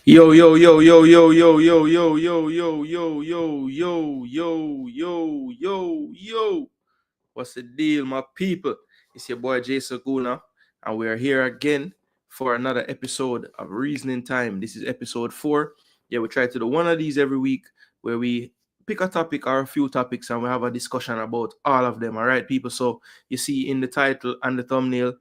Yo, yo, yo, yo, yo, yo, yo, yo, yo, yo, yo, yo, yo, yo, yo, yo. What's the deal, my people? It's your boy Jason Gooner, and we are here again for another episode of Reasoning Time. This is episode 4. Yeah, we try to do one of these every week where we pick a topic or a few topics and we have a discussion about all of them. All right, people. So you see in the title and the thumbnail,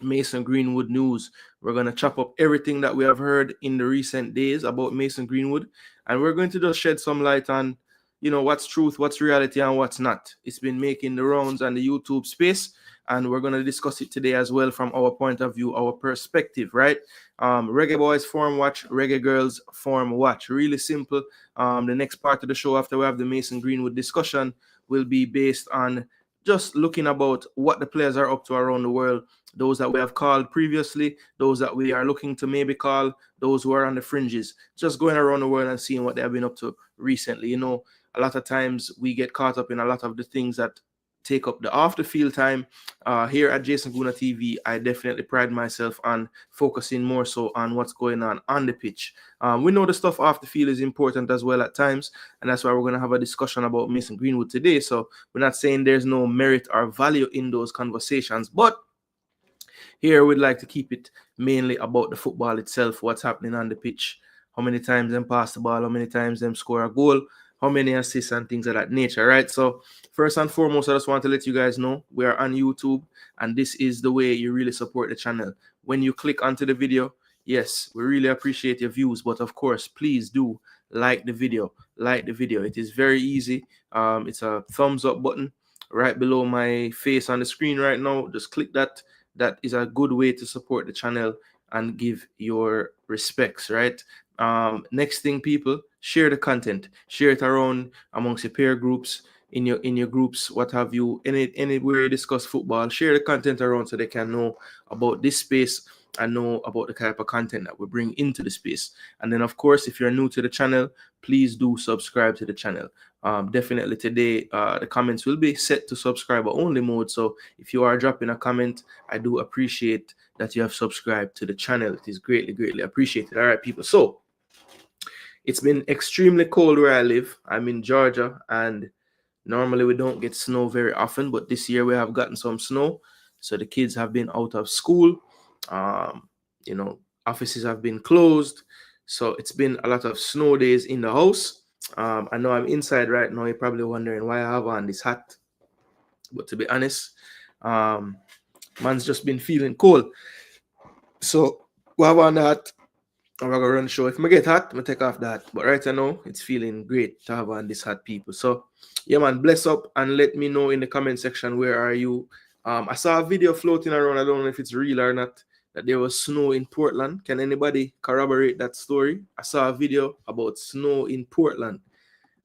Mason Greenwood news. We're going to chop up everything that we have heard in the recent days about Mason Greenwood, and we're going to just shed some light on, what's truth, what's reality, and what's not. It's been making the rounds on the YouTube space, and we're going to discuss it today as well from our point of view, our perspective, right? Reggae Boys form watch, Reggae Girls form watch. Really simple. The next part of the show after we have the Mason Greenwood discussion will be based on just looking about what the players are up to around the world, those that we have called previously, those that we are looking to maybe call, those who are on the fringes, just going around the world and seeing what they have been up to recently. A lot of times we get caught up in a lot of the things that take up the off the field time. Here at Jason Gooner TV, I definitely pride myself on focusing more so on what's going on the pitch. We know the stuff off the field is important as well at times, and that's why we're going to have a discussion about Mason Greenwood today. So we're not saying there's no merit or value in those conversations, but here we'd like to keep it mainly about the football itself, what's happening on the pitch, how many times them pass the ball, how many times them score a goal, how many assists and things of that nature, right? So first and foremost, I just want to let you guys know we are on YouTube, and this is the way you really support the channel. When you click onto the video, yes, we really appreciate your views, but of course, please do like the video. Like the video. It is very easy. It's a thumbs up button right below my face on the screen right now. Just click that. That is a good way to support the channel and give your respects, right? Next thing, people, share the content, share it around amongst your peer groups, in your groups, what have you, anywhere you discuss football. Share the content around so they can know about this space and know about the type of content that we bring into the space. And then, of course, if you're new to the channel, please do subscribe to the channel. Definitely today, the comments will be set to subscriber only mode. So if you are dropping a comment, I do appreciate that you have subscribed to the channel. It is greatly, greatly appreciated. All right, people. So it's been extremely cold where I live. I'm in Georgia, and normally we don't get snow very often, but this year we have gotten some snow. So the kids have been out of school. Offices have been closed. So it's been a lot of snow days in the house. I know I'm inside right now. You're probably wondering why I have on this hat. But to be honest, man's just been feeling cold. So we have on that. I'm gonna run the show. If I get hot, I'm gonna take off that. But right now, it's feeling great to have on this hat, people. So yeah, man, bless up and let me know in the comment section where are you. I saw a video floating around. I don't know if it's real or not, that there was snow in Portland. Can anybody corroborate that story? I saw a video about snow in Portland.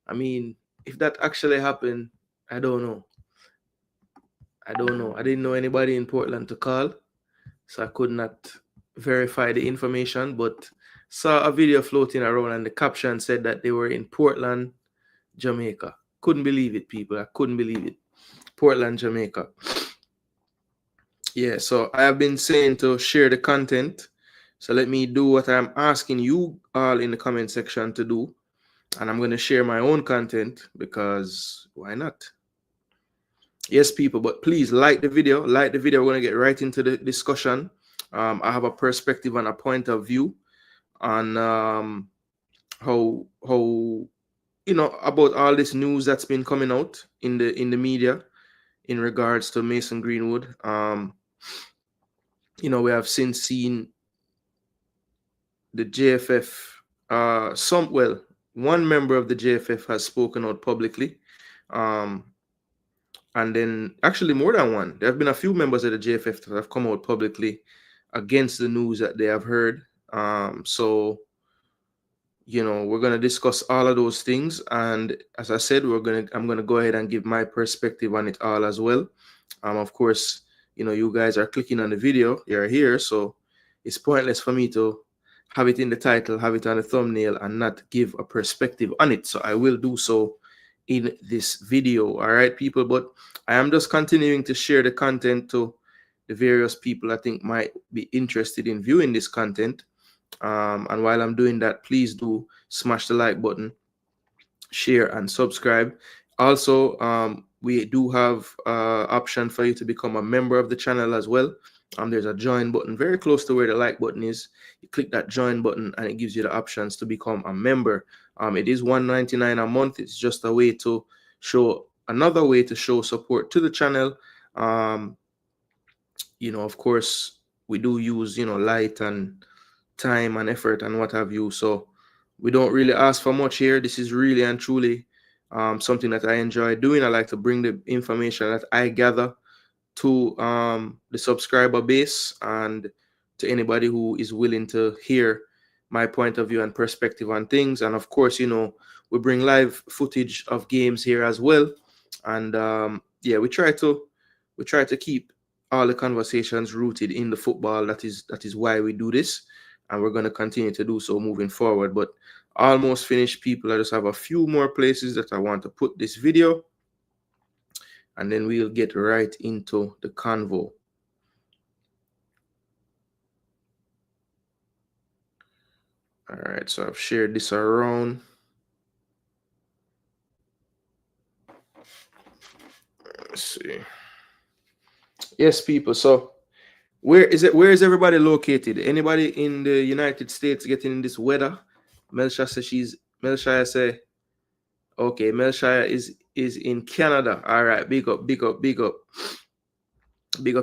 I mean, if that actually happened, I don't know. I didn't know anybody in Portland to call, so I could not verify the information, but saw a video floating around and the caption said that they were in Portland, Jamaica. Couldn't believe it, people. I couldn't believe it. Portland, Jamaica. Yeah, so I have been saying to share the content. So let me do what I'm asking you all in the comment section to do. And I'm going to share my own content because why not? Yes, people, but please like the video. Like the video. We're going to get right into the discussion. I have a perspective and a point of view on how about all this news that's been coming out in the media in regards to Mason Greenwood. We have since seen the JFF. One member of the JFF has spoken out publicly, and then actually more than one. There have been a few members of the JFF that have come out publicly against the news that they have heard. So we're going to discuss all of those things, and as I said, I'm going to go ahead and give my perspective on it all as well. Of course, you guys are clicking on the video, you're here, so it's pointless for me to have it in the title, have it on the thumbnail, and not give a perspective on it. So I will do so in this video. All right, people, but I am just continuing to share the content to the various people I think might be interested in viewing this content. And while I'm doing that, please do smash the like button, share, and subscribe. Also, we do have option for you to become a member of the channel as well. There's a join button very close to where the like button is. You click that join button and it gives you the options to become a member. It is $1.99 a month. It's just a way to show, another way to show support to the channel. Of course, we do use, light and time and effort and what have you. So we don't really ask for much here. This is really and truly something that I enjoy doing. I like to bring the information that I gather to the subscriber base and to anybody who is willing to hear my point of view and perspective on things. And of course, we bring live footage of games here as well. And yeah, we try to keep all the conversations rooted in the football. That is why we do this, and we're going to continue to do so moving forward. But almost finished, people. I just have a few more places that I want to put this video, and then we'll get right into the convo. All right, so I've shared this around. Let's see. Yes, people. So where is everybody located? Anybody in the United States getting in this weather? Melshia say, okay, Melshia is in Canada. All right, big up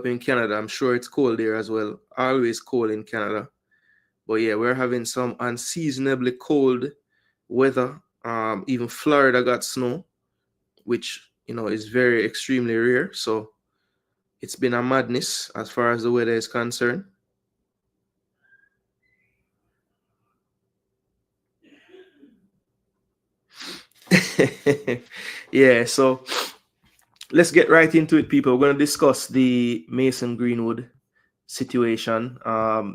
in Canada. I'm sure it's cold there as well. Always cold in Canada. But yeah, we're having some unseasonably cold weather. Even Florida got snow, which is very extremely rare. So it's been a madness as far as the weather is concerned. Yeah, so let's get right into it, people. We're going to discuss the Mason Greenwood situation.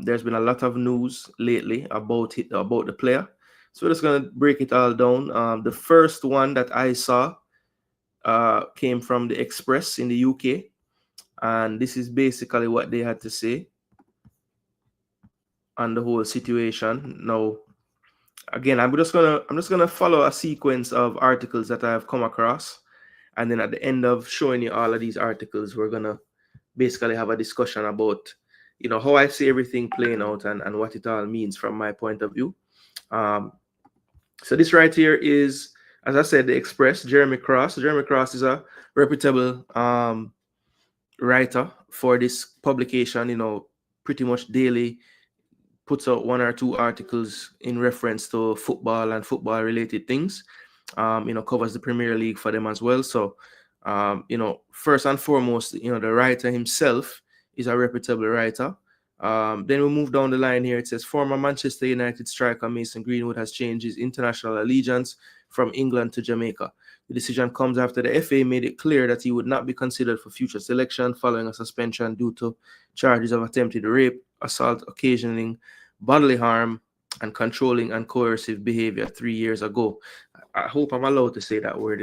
There's been a lot of news lately about the player, so we're just going to break it all down. The first one that I saw came from the Express in the UK, and this is basically what they had to say on the whole situation. Now, again, I'm just gonna follow a sequence of articles that I have come across, and then at the end of showing you all of these articles, we're gonna basically have a discussion about how I see everything playing out and what it all means from my point of view. So this right here is, as I said, the Express. Jeremy Cross is a reputable writer for this publication. Pretty much daily puts out one or two articles in reference to football and football related things. Covers the Premier League for them as well. So first and foremost, the writer himself is a reputable writer. Then we move down the line here. It says former Manchester United striker Mason Greenwood has changed his international allegiance from England to Jamaica. The decision comes after the FA made it clear that he would not be considered for future selection following a suspension due to charges of attempted rape, assault occasioning bodily harm, and controlling and coercive behavior 3 years ago. I hope I'm allowed to say that word,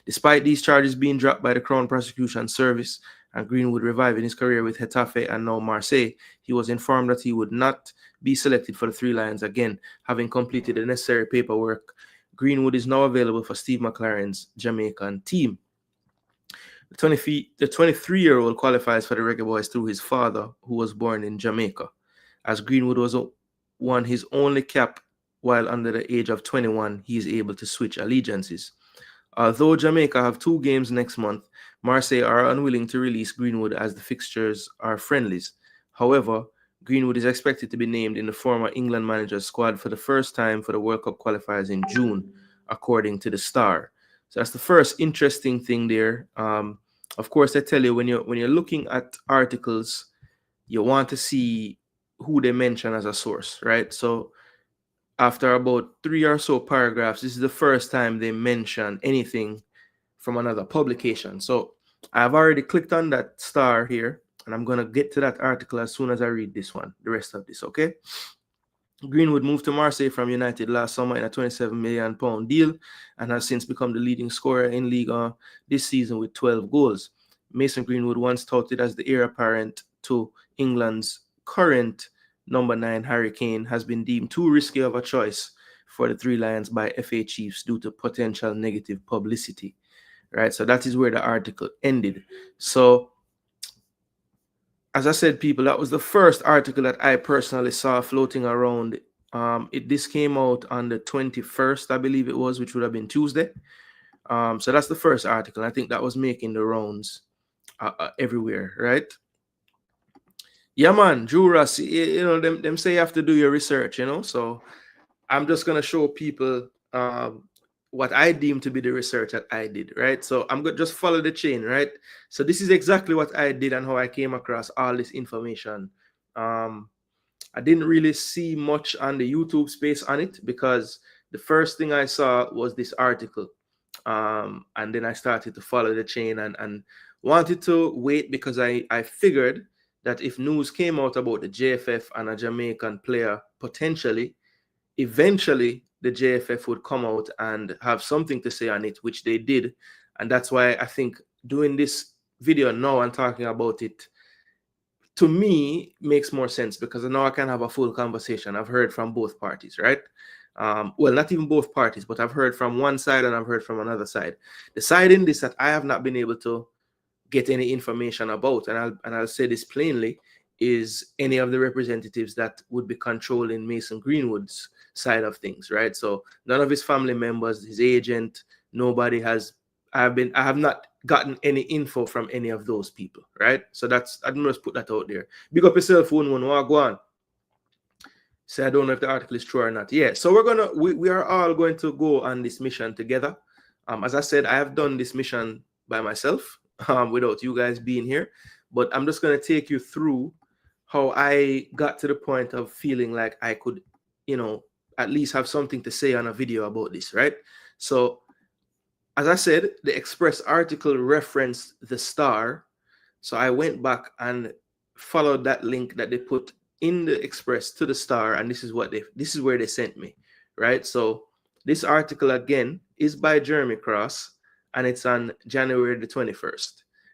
Despite these charges being dropped by the Crown Prosecution Service and Greenwood reviving his career with Getafe and now Marseille, he was informed that he would not be selected for the Three Lions again, having completed the necessary paperwork. Greenwood is now available for Steve McLaren's Jamaican team. The 23-year-old qualifies for the Reggae Boys through his father, who was born in Jamaica. As Greenwood won his only cap while under the age of 21, he is able to switch allegiances. Although Jamaica have 2 games next month, Marseille are unwilling to release Greenwood as the fixtures are friendlies. However, Greenwood is expected to be named in the former England manager's squad for the first time for the World Cup qualifiers in June, according to the Star. So that's the first interesting thing there. Of course, I tell you, when you're looking at articles, you want to see who they mention as a source, right? So after about 3 or so paragraphs, this is the first time they mention anything from another publication. So I've already clicked on that star here, and I'm going to get to that article as soon as I read this one, the rest of this, okay? Greenwood moved to Marseille from United last summer in a £27 million deal and has since become the leading scorer in Ligue 1 this season with 12 goals. Mason Greenwood once touted as the heir apparent to England's current number 9 Hurricane, has been deemed too risky of a choice for the Three Lions by FA chiefs due to potential negative publicity. Right, so that is where the article ended. So, as I said, people, that was the first article that I personally saw floating around. This came out on the 21st, I believe it was, which would have been Tuesday. So that's the first article. I think that was making the rounds everywhere, right? Yeah, man, Juras, you know, them say you have to do your research, you know. So I'm just gonna show people what I deem to be the research that I did, right? So I'm gonna just follow the chain, right? So this is exactly what I did and how I came across all this information. I didn't really see much on the YouTube space on it because the first thing I saw was this article. And then I started to follow the chain and wanted to wait because I figured that if news came out about the JFF and a Jamaican player potentially, eventually the JFF would come out and have something to say on it, which they did. And that's why I think doing this video now and talking about it, to me, makes more sense because now I can have a full conversation. I've heard from both parties, right? Well, not even both parties, but I've heard from one side and I've heard from another side. The side in this that I have not been able to get any information about, and I'll say this plainly, is any of the representatives that would be controlling Mason Greenwood's side of things, right? So none of his family members, his agent, nobody has. I have not gotten any info from any of those people, right? So that's, I must put that out there. Big up yourself, one go on. So I don't know if the article is true or not. Yeah, so we are all going to go on this mission together. As I said, I have done this mission by myself, without you guys being here, but I'm just going to take you through how I got to the point of feeling like I could, you know, at least have something to say on a video about this, right? So, as I said, the Express article referenced the Star. So I went back and followed that link that they put in the Express to the Star, and this is where they sent me, right? So this article again is by Jeremy Cross, and it's on January the 21st,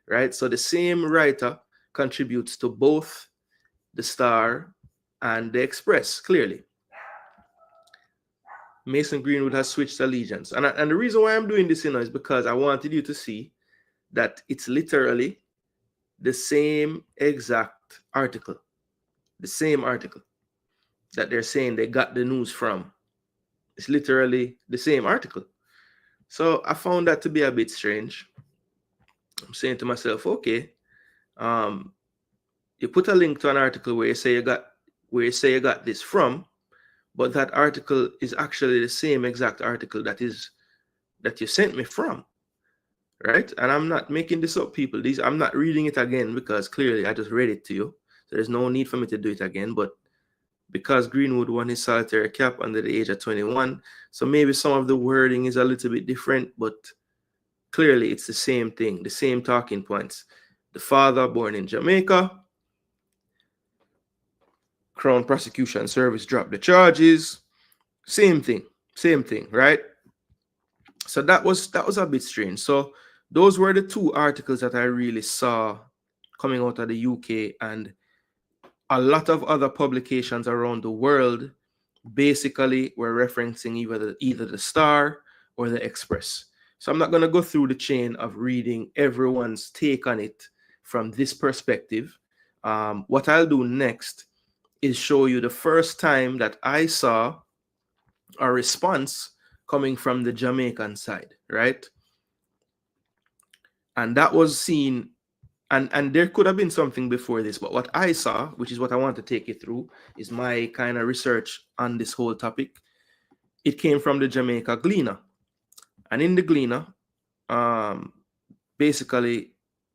right? So the same writer contributes to both the Star and the Express, clearly. Mason Greenwood has switched allegiance. And the reason why I'm doing this, you know, is because I wanted you to see that it's literally the same exact article. The same article that they're saying they got the news from. It's literally the same article. So I found that to be a bit strange. I'm saying to myself, okay, you put a link to an article where you say you got this from, but that article is actually the same exact article that you sent me from, right? And I'm not making this up, people. I'm not reading it again because clearly I just read it to you. So there's no need for me to do it again. But because Greenwood won his solitary cap under the age of 21, so maybe some of the wording is a little bit different, but clearly it's the same thing, the same talking points. The father born in Jamaica. Crown Prosecution Service dropped the charges. Same thing, right? So that was a bit strange. So those were the two articles that I really saw coming out of the UK, and a lot of other publications around the world basically were referencing either the Star or the Express. So I'm not going to go through the chain of reading everyone's take on it from this perspective. What I'll do next is show you the first time that I saw a response coming from the Jamaican side, right? And that was seen, and there could have been something before this, but what I saw, which is what I want to take you through, is my kind of research on this whole topic. It came from the Jamaica Gleaner. And in the Gleaner, basically,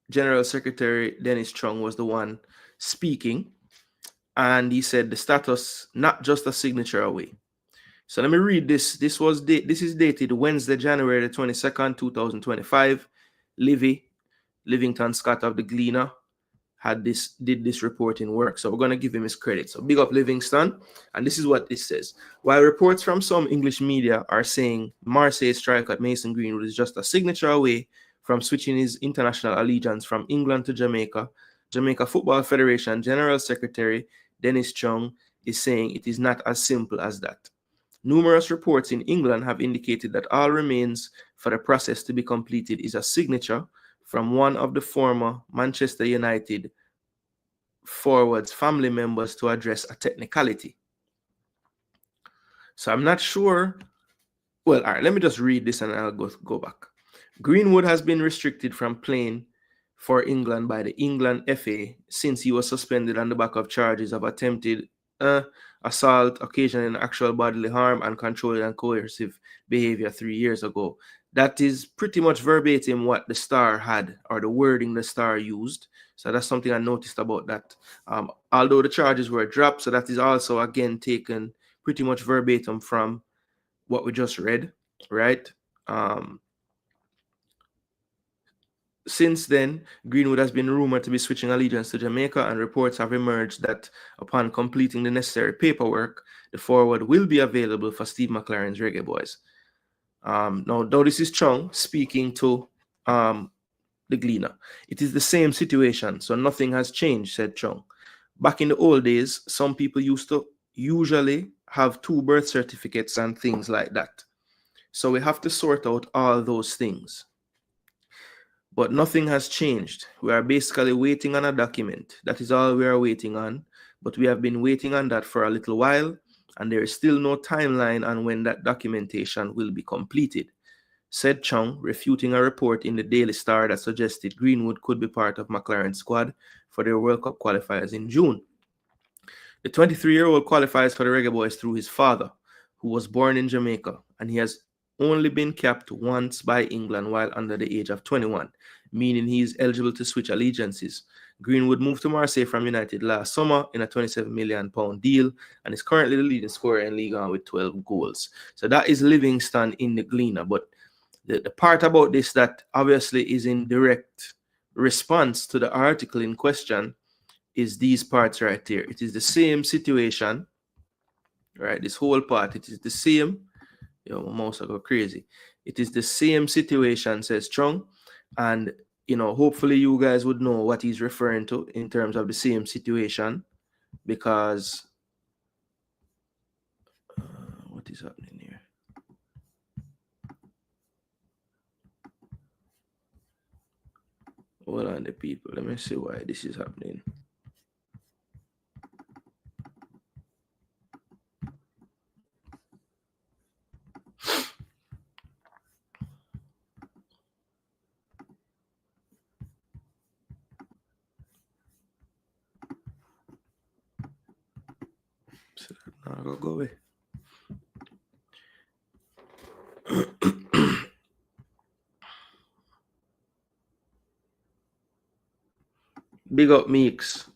General Secretary Dennis Chung was the one speaking, and he said the status not just a signature away. So let me read this. This is dated Wednesday, January the 22nd, 2025. Livington Scott of the Gleaner did this reporting work. So we're going to give him his credit. So big up Livingston. And this is what this says. While reports from some English media are saying Marseille's strike at Mason Greenwood is just a signature away from switching his international allegiance from England to Jamaica. Jamaica Football Federation General Secretary Dennis Chung is saying it is not as simple as that. Numerous reports in England have indicated that all remains for the process to be completed is a signature from one of the former Manchester United forwards' family members to address a technicality. So I'm not sure. Well, all right, let me just read this and I'll go back. Greenwood has been restricted from playing for England by the England FA since he was suspended on the back of charges of attempted assault, occasioning actual bodily harm, and controlling and coercive behavior 3 years ago. That is pretty much verbatim what the Star had, or the wording the Star used. So that's something I noticed about that. Although the charges were dropped, so that is also again taken pretty much verbatim from what we just read, right? Since then, Greenwood has been rumored to be switching allegiance to Jamaica, and reports have emerged that upon completing the necessary paperwork, the forward will be available for Steve McLaren's Reggae Boys. Now, this is Chung speaking to the Gleaner. It is the same situation, so nothing has changed, said Chung. Back in the old days, some people used to usually have 2 birth certificates and things like that. So we have to sort out all those things. But nothing has changed. We are basically waiting on a document. That is all we are waiting on. But we have been waiting on that for a little while, and there is still no timeline on when that documentation will be completed, said Chung, refuting a report in the Daily Star that suggested Greenwood could be part of McLaren's squad for their World Cup qualifiers in June. The 23-year-old qualifies for the Reggae Boys through his father, who was born in Jamaica, and he has only been capped once by England while under the age of 21, meaning he is eligible to switch allegiances. Greenwood moved to Marseille from United last summer in a £27 million deal and is currently the leading scorer in Ligue 1 with 12 goals. So that is Livingston in the Gleaner. But the part about this that obviously is in direct response to the article in question is these parts right here. It is the same situation, right? This whole part, it is the same. Yo, my mouse will go crazy. It is the same situation, says Chung, and hopefully you guys would know what he's referring to in terms of the same situation, because what is happening here? Hold on, the people. Let me see why this is happening. So now go away. Big up Meeks.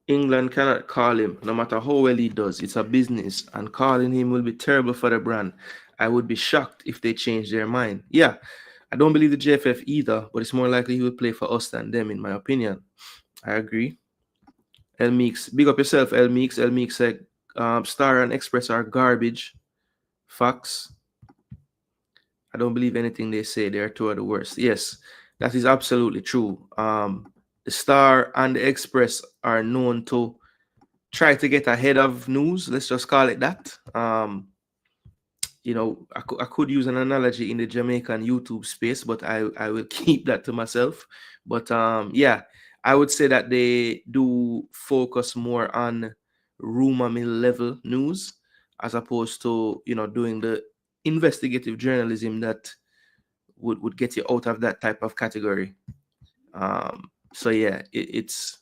England cannot call him, no matter how well he does. It's a business, and calling him will be terrible for the brand. I would be shocked if they change their mind. Yeah, I don't believe the JFF either, but it's more likely he will play for us than them, in my opinion. I agree. El Meeks, big up yourself, El Meeks. El Meeks said Star and Express are garbage. Facts. I don't believe anything they say. They are two of the worst. Yes, that is absolutely true. The Star and the Express are known to try to get ahead of news. Let's just call it that. I could use an analogy in the Jamaican YouTube space, but I will keep that to myself. But yeah, I would say that they do focus more on rumor mill level news as opposed to doing the investigative journalism that would get you out of that type of category. So yeah, it's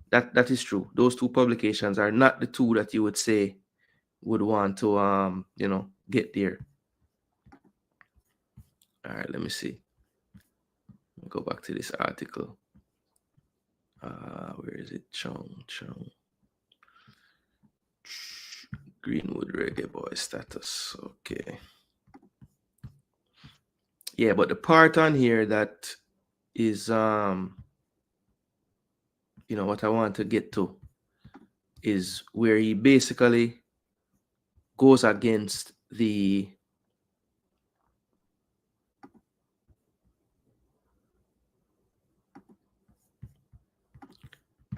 that is true. Those two publications are not the two that you would say would want to get there. All right, let me see. Let me go back to this article. Where is it? Chung. Greenwood Reggae Boy status. Okay. Yeah, but the part on here that is what I want to get to is where he basically goes against the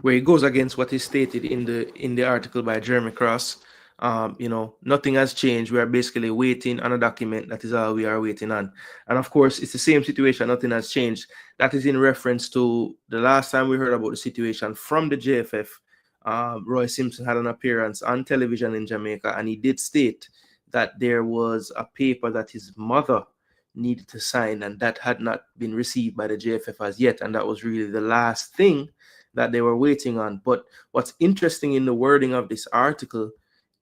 where he goes against what is stated in the article by Jeremy Cross. Nothing has changed. We are basically waiting on a document. That is all we are waiting on. And of course, it's the same situation. Nothing has changed. That is in reference to the last time we heard about the situation from the JFF. Roy Simpson had an appearance on television in Jamaica, and he did state that there was a paper that his mother needed to sign, and that had not been received by the JFF as yet. And that was really the last thing that they were waiting on. But what's interesting in the wording of this article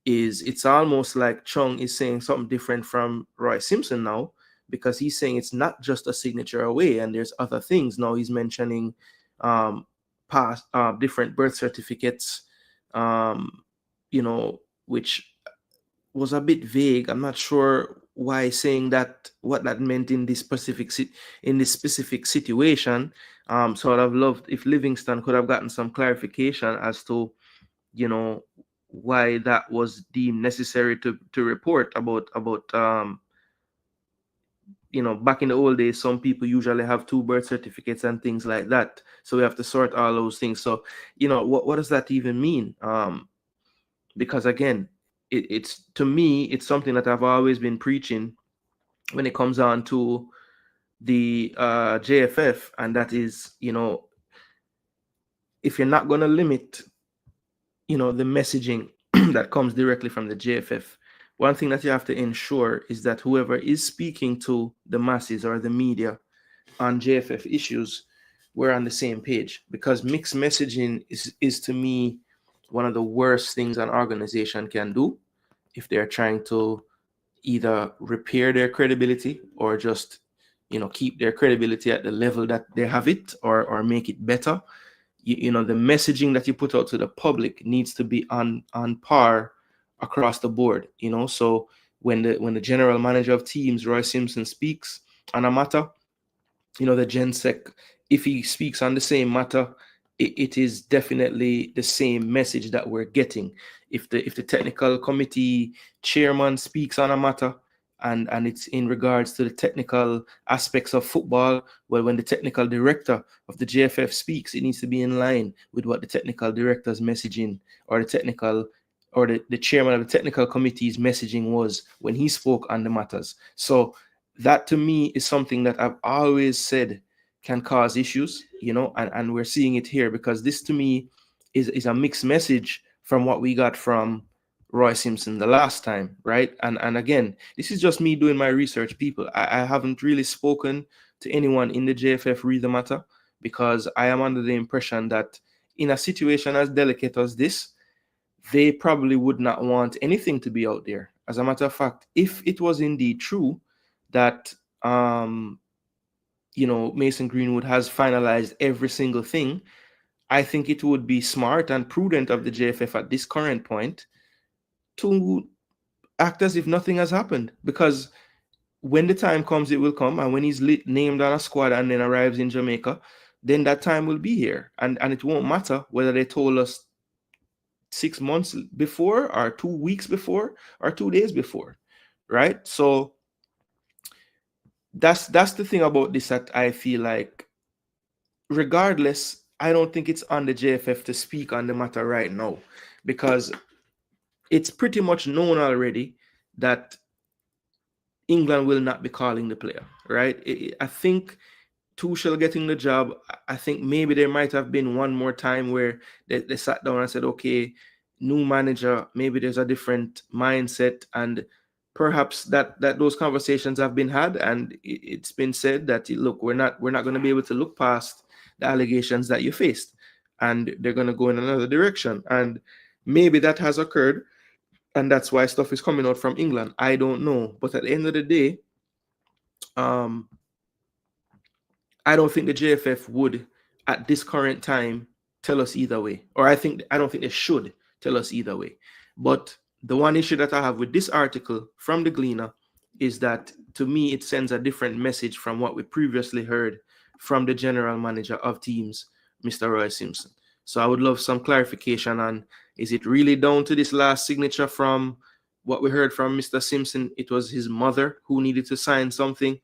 is it's almost like Chung is saying something different from Roy Simpson now, because he's saying it's not just a signature away and there's other things. Now he's mentioning past different birth certificates, which was a bit vague. I'm not sure why saying that, what that meant in this specific situation. So I'd have loved if Livingston could have gotten some clarification as to, why that was deemed necessary to report about back in the old days, some people usually have 2 birth certificates and things like that. So we have to sort all those things. So, what does that even mean? Because again, it's to me, it's something that I've always been preaching when it comes on to the JFF, and that is, if you're not going to limit, the messaging that comes directly from the JFF, one thing that you have to ensure is that whoever is speaking to the masses or the media on JFF issues, we're on the same page, because mixed messaging is to me one of the worst things an organization can do if they're trying to either repair their credibility or just, keep their credibility at the level that they have it, or make it better. The messaging that you put out to the public needs to be on par across the board. So when the general manager of teams, Roy Simpson, speaks on a matter, the GenSec, if he speaks on the same matter, it is definitely the same message that we're getting. If the technical committee chairman speaks on a matter, and it's in regards to the technical aspects of football, well, when the technical director of the JFF speaks, it needs to be in line with what the technical director's messaging, or the technical, or the chairman of the technical committee's messaging was when he spoke on the matters. So that to me is something that I've always said can cause issues, and we're seeing it here, because this to me is a mixed message from what we got from Roy Simpson the last time, right? And again, this is just me doing my research, people. I haven't really spoken to anyone in the JFF read the matter, because I am under the impression that in a situation as delicate as this, they probably would not want anything to be out there. As a matter of fact, if it was indeed true that Mason Greenwood has finalized every single thing, I think it would be smart and prudent of the JFF at this current point to act as if nothing has happened, because when the time comes, it will come, and when he's named on a squad and then arrives in Jamaica, then that time will be here, and it won't matter whether they told us 6 months before, or 2 weeks before, or 2 days before, right? So that's the thing about this, that I feel like, regardless, I don't think it's on the JFF to speak on the matter right now, because it's pretty much known already that England will not be calling the player, right? I think Tuchel getting the job, I think maybe there might have been one more time where they sat down and said, okay, new manager, maybe there's a different mindset, and perhaps that those conversations have been had, and it's been said that, look, we're not going to be able to look past the allegations that you faced, and they're going to go in another direction, and maybe that has occurred, and that's why stuff is coming out from England. I don't know, but at the end of the day, I don't think the JFF would, at this current time, tell us either way, or I don't think they should tell us either way. But the one issue that I have with this article from the Gleaner is that, to me, it sends a different message from what we previously heard from the general manager of teams, Mr. Roy Simpson. So I would love some clarification on, is it really down to this last signature from what we heard from Mr. Simpson? It was his mother who needed to sign something,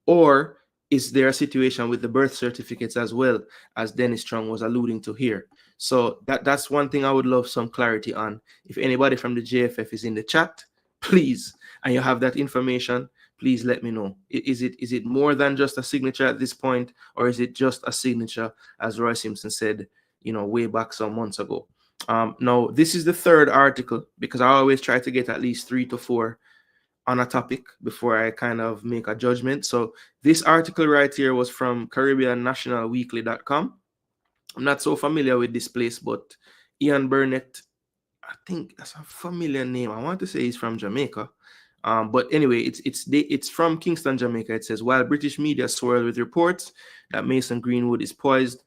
or is there a situation with the birth certificates as well, as Dennis Strong was alluding to here? So that's one thing I would love some clarity on. If anybody from the JFF is in the chat, please, and you have that information, please let me know. Is it more than just a signature at this point, or is it just a signature, as Roy Simpson said, way back some months ago? Now, this is the third article, because I always try to get at least 3 to 4 on a topic before I kind of make a judgment. So this article right here was from CaribbeanNationalWeekly.com. I'm not so familiar with this place, but Ian Burnett, I think that's a familiar name. I want to say he's from Jamaica. But anyway, it's from Kingston, Jamaica. It says, while British media swirl with reports that Mason Greenwood is poised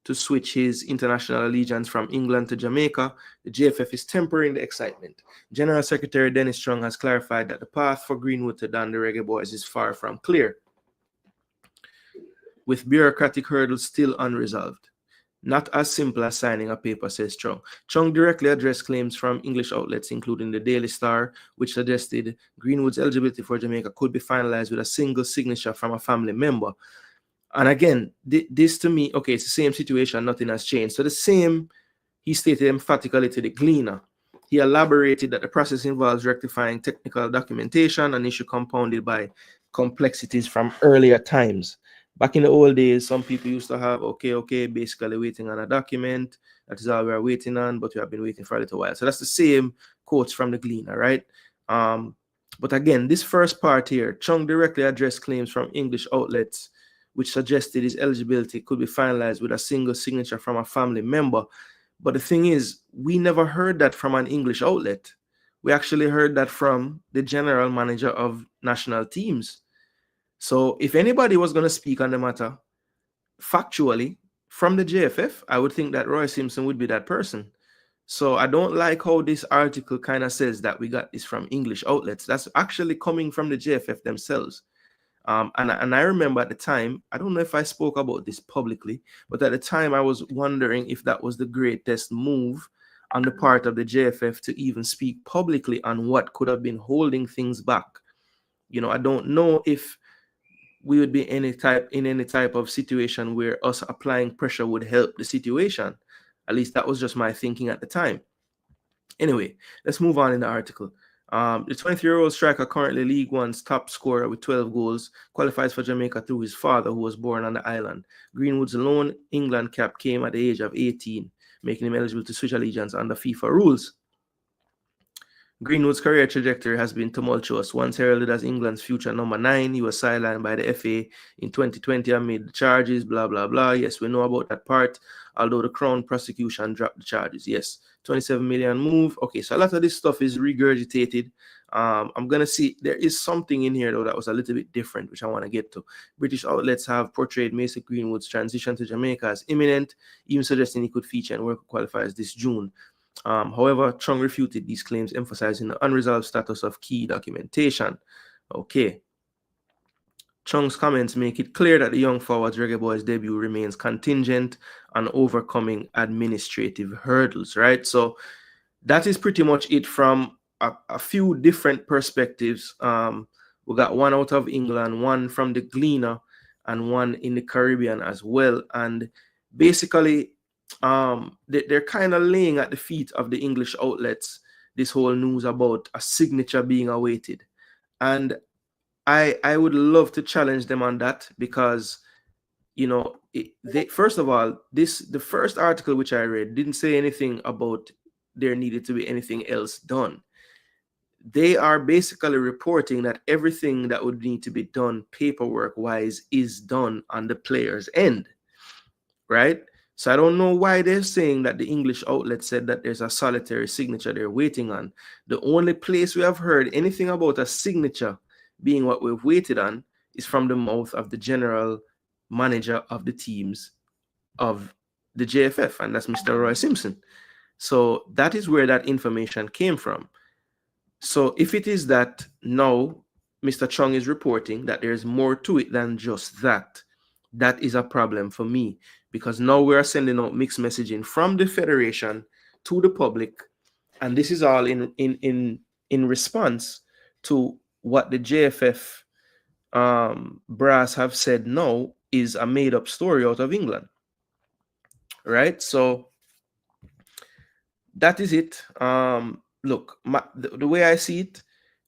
to switch his international allegiance from England to Jamaica, the JFF is tempering the excitement. General Secretary Dennis Strong has clarified that the path for Greenwood to don the Reggae Boyz is far from clear, with bureaucratic hurdles still unresolved. Not as simple as signing a paper, says Strong. Strong directly addressed claims from English outlets, including the Daily Star, which suggested Greenwood's eligibility for Jamaica could be finalized with a single signature from a family member. And again, this to me, okay, it's the same situation, nothing has changed. So the same, he stated emphatically to the Gleaner. He elaborated that the process involves rectifying technical documentation, an issue compounded by complexities from earlier times. Back in the old days, some people used to have, okay, basically waiting on a document. That is all we are waiting on, but we have been waiting for a little while. So that's the same quotes from the Gleaner, right? But again, this first part here, Chung directly addressed claims from English outlets which suggested his eligibility could be finalized with a single signature from a family member. But the thing is, we never heard that from an English outlet. We actually heard that from the general manager of national teams. So if anybody was going to speak on the matter factually from the JFF, I would think that Roy Simpson would be that person. So I don't like how this article kind of says that we got this from English outlets. That's actually coming from the JFF themselves. And I remember at the time, I don't know if I spoke about this publicly, but at the time I was wondering if that was the greatest move on the part of the JFF to even speak publicly on what could have been holding things back. I don't know if we would be in any type of situation where us applying pressure would help the situation. At least that was just my thinking at the time. Anyway, let's move on in the article. The 23-year-old striker, currently League One's top scorer with 12 goals, qualifies for Jamaica through his father, who was born on the island. Greenwood's lone England cap came at the age of 18, making him eligible to switch allegiance under FIFA rules. Greenwood's career trajectory has been tumultuous. Once heralded as England's future number 9, he was sidelined by the FA in 2020 amid the charges, blah, blah, blah. Yes, we know about that part, although the Crown prosecution dropped the charges. Yes, 27 million move. Okay, so a lot of this stuff is regurgitated. I'm going to see, there is something in here, though, that was a little bit different, which I want to get to. British outlets have portrayed Mason Greenwood's transition to Jamaica as imminent, even suggesting he could feature in World Cup qualifiers this June. However, Chung refuted these claims, emphasizing the unresolved status of key documentation. Okay. Chung's comments make it clear that the young forward's Reggae Boyz debut remains contingent on overcoming administrative hurdles, right? So that is pretty much it from a few different perspectives. We got one out of England, one from the Gleaner, and one in the Caribbean as well. And basically, they're kind of laying at the feet of the English outlets this whole news about a signature being awaited. And I would love to challenge them on that, because first of all, the first article which I read didn't say anything about there needed to be anything else done. They are basically reporting that everything that would need to be done paperwork wise is done on the player's end, right? So I don't know why they're saying that the English outlet said that there's a solitary signature they're waiting on. The only place we have heard anything about a signature being what we've waited on is from the mouth of the general manager of the teams of the JFF, and that's Mr. Roy Simpson. So that is where that information came from. So if it is that now Mr. Chung is reporting that there's more to it than just that, that is a problem for me, because now we are sending out mixed messaging from the federation to the public, and this is all in response to what the JFF brass have said no is a made-up story out of England, right? So that is it. Look, the way I see it,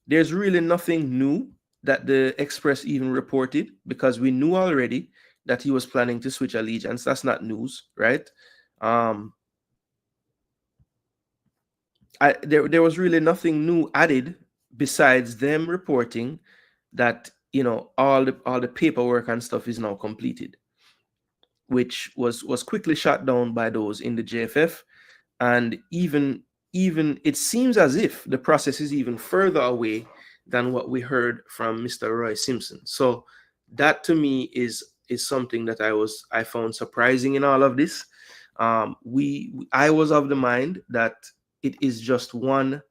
there's really nothing new that the Express even reported, because we knew already that he was planning to switch allegiance. That's not news, right? There was really nothing new added besides them reporting that, you know, all the paperwork and stuff is now completed, which was quickly shot down by those in the JFF. And even it seems as if the process is even further away than what we heard from Mr. Roy Simpson. So that to me is something that I found surprising in all of this. I was of the mind that it is just one,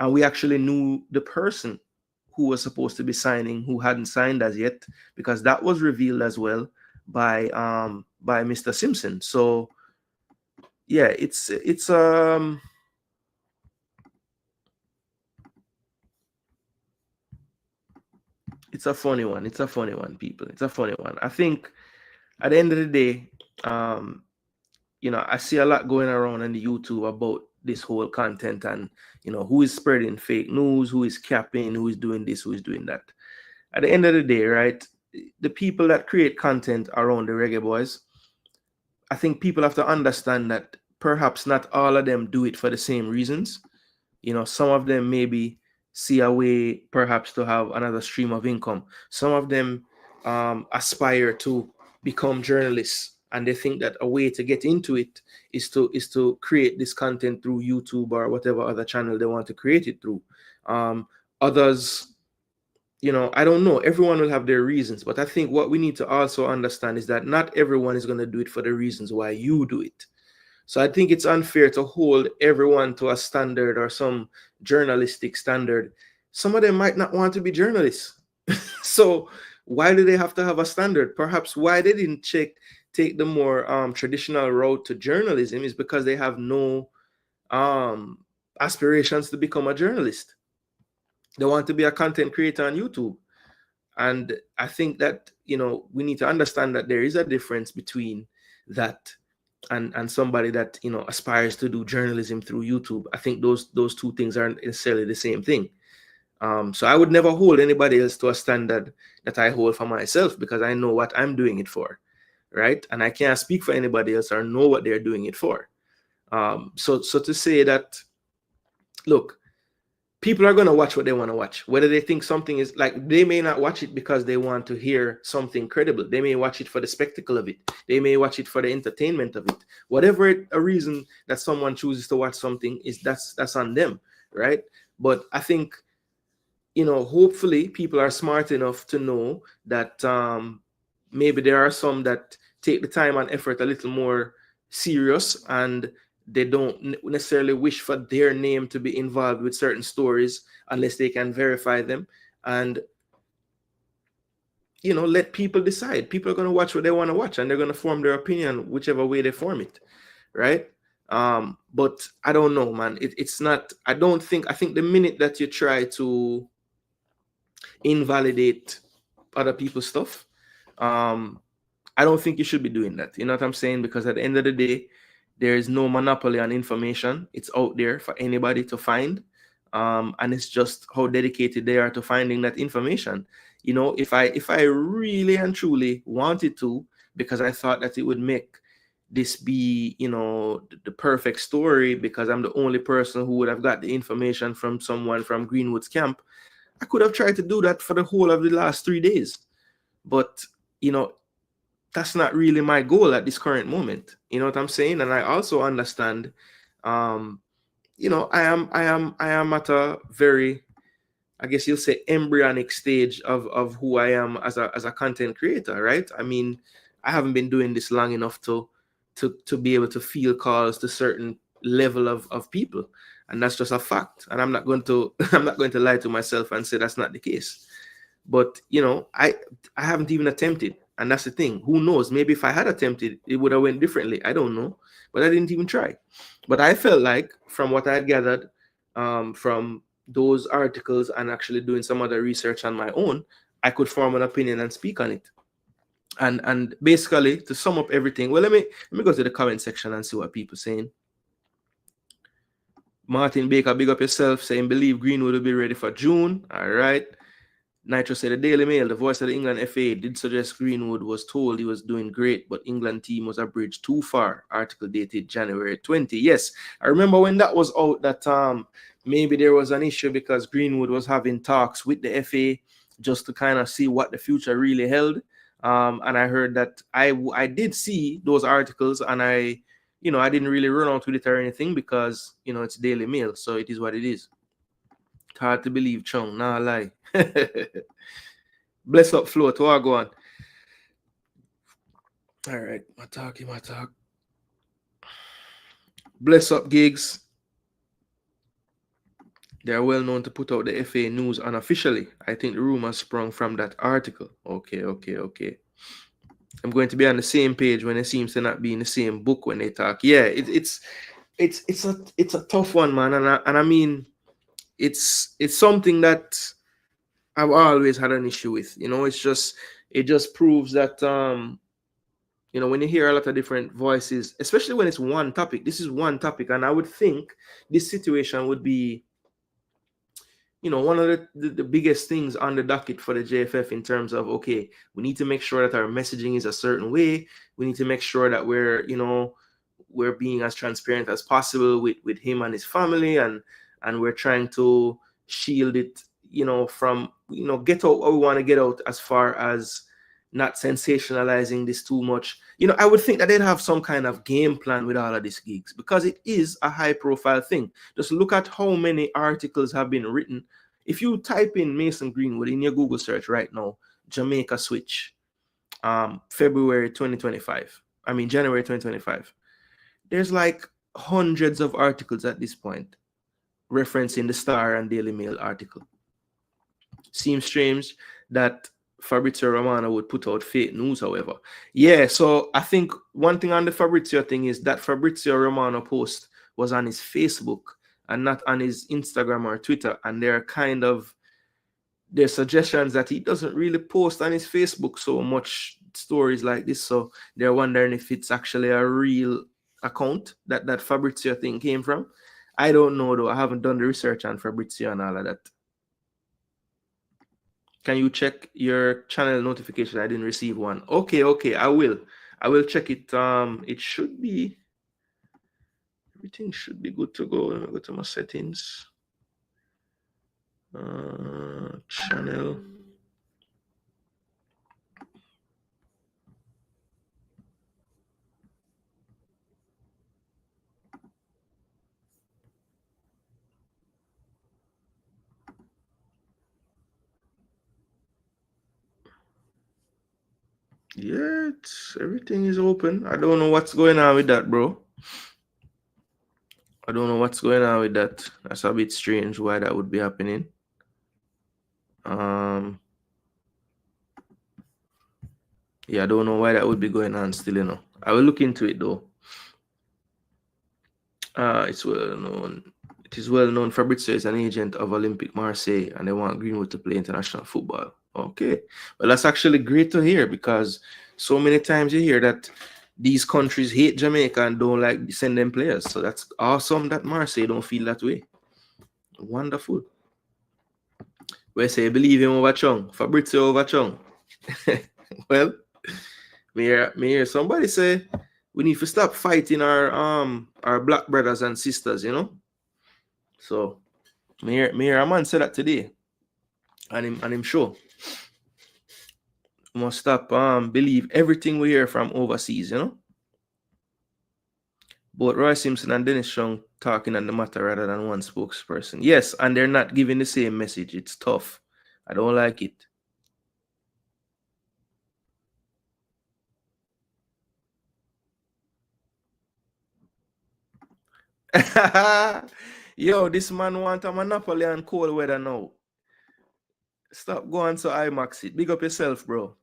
and we actually knew the person who was supposed to be signing who hadn't signed as yet, because that was revealed as well by Mr. Simpson. So yeah, it's a funny one. It's a funny one, people. It's a funny one. I think at the end of the day, you know, I see a lot going around on the YouTube about this whole content, and, you know, who is spreading fake news, who is capping, who is doing this, who is doing that. At the end of the day, right, the people that create content around the Reggae Boys, I think people have to understand that perhaps not all of them do it for the same reasons. You know, some of them maybe see a way perhaps to have another stream of income. Some of them aspire to become journalists, and they think that a way to get into it is to create this content through YouTube or whatever other channel they want to create it through. Others, you know, I don't know. Everyone will have their reasons, but I think what we need to also understand is that not everyone is going to do it for the reasons why you do it. So I think it's unfair to hold everyone to a standard or some journalistic standard. Some of them might not want to be journalists. So why do they have to have a standard? Perhaps why they didn't take the more traditional route to journalism is because they have no aspirations to become a journalist. They want to be a content creator on YouTube. And I think that, you know, we need to understand that there is a difference between that and somebody that, you know, aspires to do journalism through YouTube. I think those two things aren't necessarily the same thing. So I would never hold anybody else to a standard that I hold for myself, because I know what I'm doing it for, right? And I can't speak for anybody else or know what they're doing it for. So to say that, look, people are going to watch what they want to watch, whether they think something is like, they may not watch it because they want to hear something credible. They may watch it for the spectacle of it. They may watch it for the entertainment of it. Whatever a reason that someone chooses to watch something is, that's on them, right? But I think, you know, hopefully people are smart enough to know that maybe there are some that take the time and effort a little more serious, and they don't necessarily wish for their name to be involved with certain stories unless they can verify them. And, you know, let people decide. People are going to watch what they want to watch, and they're going to form their opinion whichever way they form it, right? But I don't know, man. It's not, I think the minute that you try to invalidate other people's stuff, I don't think you should be doing that. You know what I'm saying? Because at the end of the day, there is no monopoly on information. It's out there for anybody to find. And it's just how dedicated they are to finding that information. You know, if I really and truly wanted to, because I thought that it would make this be, you know, the perfect story, because I'm the only person who would have got the information from someone from Greenwood's camp, I could have tried to do that for the whole of the last 3 days. But, you know, that's not really my goal at this current moment. You know what I'm saying? And I also understand, you know, I am at a very, I guess you'll say, embryonic stage of who I am as a content creator, right? I mean, I haven't been doing this long enough to be able to feel calls to certain level of people, and that's just a fact. And I'm not going to lie to myself and say that's not the case. But, you know, I haven't even attempted. And that's the thing. Who knows? Maybe if I had attempted, it would have went differently. I don't know. But I didn't even try. But I felt like, from what I had gathered from those articles and actually doing some other research on my own, I could form an opinion and speak on it. And basically, to sum up everything, well, let me go to the comment section and see what people saying. Martin Baker, big up yourself, saying believe Greenwood will be ready for June. All right. Nitro said the Daily Mail, the voice of the England FA, did suggest Greenwood was told he was doing great, but England team was a bridge too far. Article dated January 20. Yes, I remember when that was out that maybe there was an issue because Greenwood was having talks with the FA just to kind of see what the future really held. And I heard that I did see those articles, and I didn't really run out with it or anything because it's Daily Mail, so it is what it is. Hard to believe, Chung. Nah, lie. Bless up, Flo. To our go on. All right, my talk. Bless up, Gigs. They are well known to put out the FA news unofficially. I think the rumor sprung from that article. Okay. I'm going to be on the same page when it seems to not be in the same book when they talk. Yeah, it's a tough one, man, and I mean, it's something that I've always had an issue with. It just proves that when you hear a lot of different voices, especially when it's one topic. This is one topic, and I would think this situation would be one of the biggest things on the docket for the JFF in terms of, okay, we need to make sure that our messaging is a certain way. We need to make sure that we're being as transparent as possible with him and his family, and we're trying to shield it, from, get out what we want to get out as far as not sensationalizing this too much. I would think that they'd have some kind of game plan with all of these gigs because it is a high profile thing. Just look at how many articles have been written. If you type in Mason Greenwood in your Google search right now, Jamaica switch, January 2025, there's like hundreds of articles at this point referencing the Star and Daily Mail article. Seems strange that Fabrizio Romano would put out fake news, however. Yeah, so I think one thing on the Fabrizio thing is that Fabrizio Romano post was on his Facebook and not on his Instagram or Twitter, and there's suggestions that he doesn't really post on his Facebook so much stories like this, so they're wondering if it's actually a real account that Fabrizio thing came from. I don't know, though. I haven't done the research on Fabrizio and all of that. Can you check your channel notification? I didn't receive one. Okay, I will check it. It should be, everything should be good to go. Let me go to my settings. Channel. Yeah, everything is open. I don't know what's going on with that, bro. I don't know what's going on with that. That's a bit strange why that would be happening. Yeah, I don't know why that would be going on still, I will look into it though. It's well known. It is well known Fabrizio is an agent of Olympique Marseille and they want Greenwood to play international football. Okay. Well, that's actually great to hear because so many times you hear that these countries hate Jamaica and don't like send them players. So that's awesome that Marseille don't feel that way. Wonderful. We say believe him over Chung. Fabrizio over Chung. Well, me hear somebody say we need to stop fighting our black brothers and sisters, So me hear a man say that today. And him sure. We must stop believe everything we hear from overseas, Both Roy Simpson and Dennis Strong talking on the matter rather than one spokesperson. Yes, and they're not giving the same message. It's tough. I don't like it. Yo, this man want a monopoly on cold weather now. Stop going so IMAX it. Big up yourself, bro.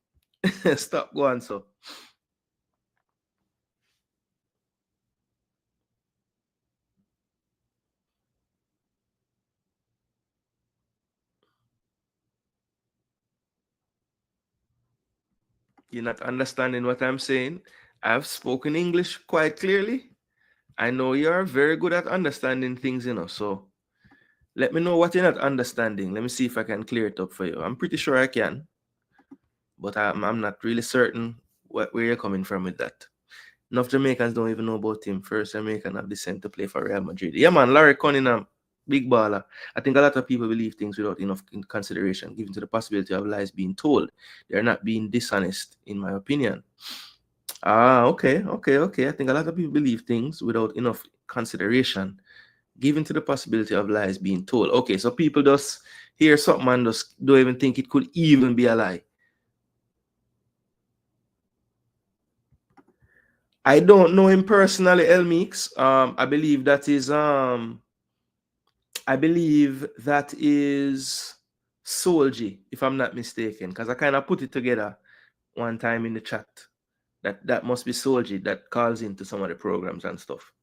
Stop going so. You're not understanding what I'm saying. I've spoken English quite clearly. I know you're very good at understanding things, so let me know what you're not understanding. Let me see if I can clear it up for you. I'm pretty sure I can, but I'm not really certain where you're coming from with that. Enough Jamaicans don't even know about him. First Jamaican of descent to play for Real Madrid. Yeah, man, Larry Cunningham, big baller. I think a lot of people believe things without enough consideration, given to the possibility of lies being told. They're not being dishonest, in my opinion. Okay. I think a lot of people believe things without enough consideration, given to the possibility of lies being told. Okay, so people just hear something and just don't even think it could even be a lie. I don't know him personally, El Meeks. I believe that is Soulji, if I'm not mistaken, because I kind of put it together one time in the chat. That must be Soulji that calls into some of the programs and stuff.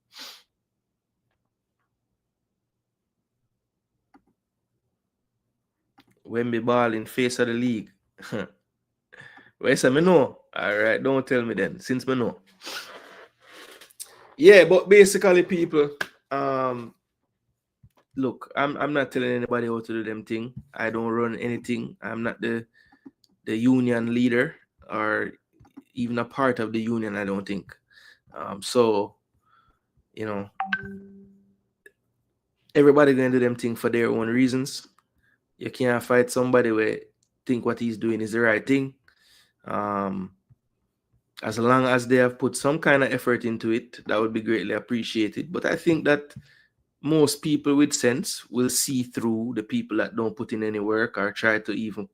Wemby Ball in face of the league. Well, so me know. All right, don't tell me then, since me know. Yeah, but basically, people, look, I'm not telling anybody how to do them thing. I don't run anything. I'm not the union leader or even a part of the union, I don't think. So, everybody gonna do them thing for their own reasons. You can't fight somebody where think what he's doing is the right thing. As long as they have put some kind of effort into it, that would be greatly appreciated. But I think that most people with sense will see through the people that don't put in any work or try to even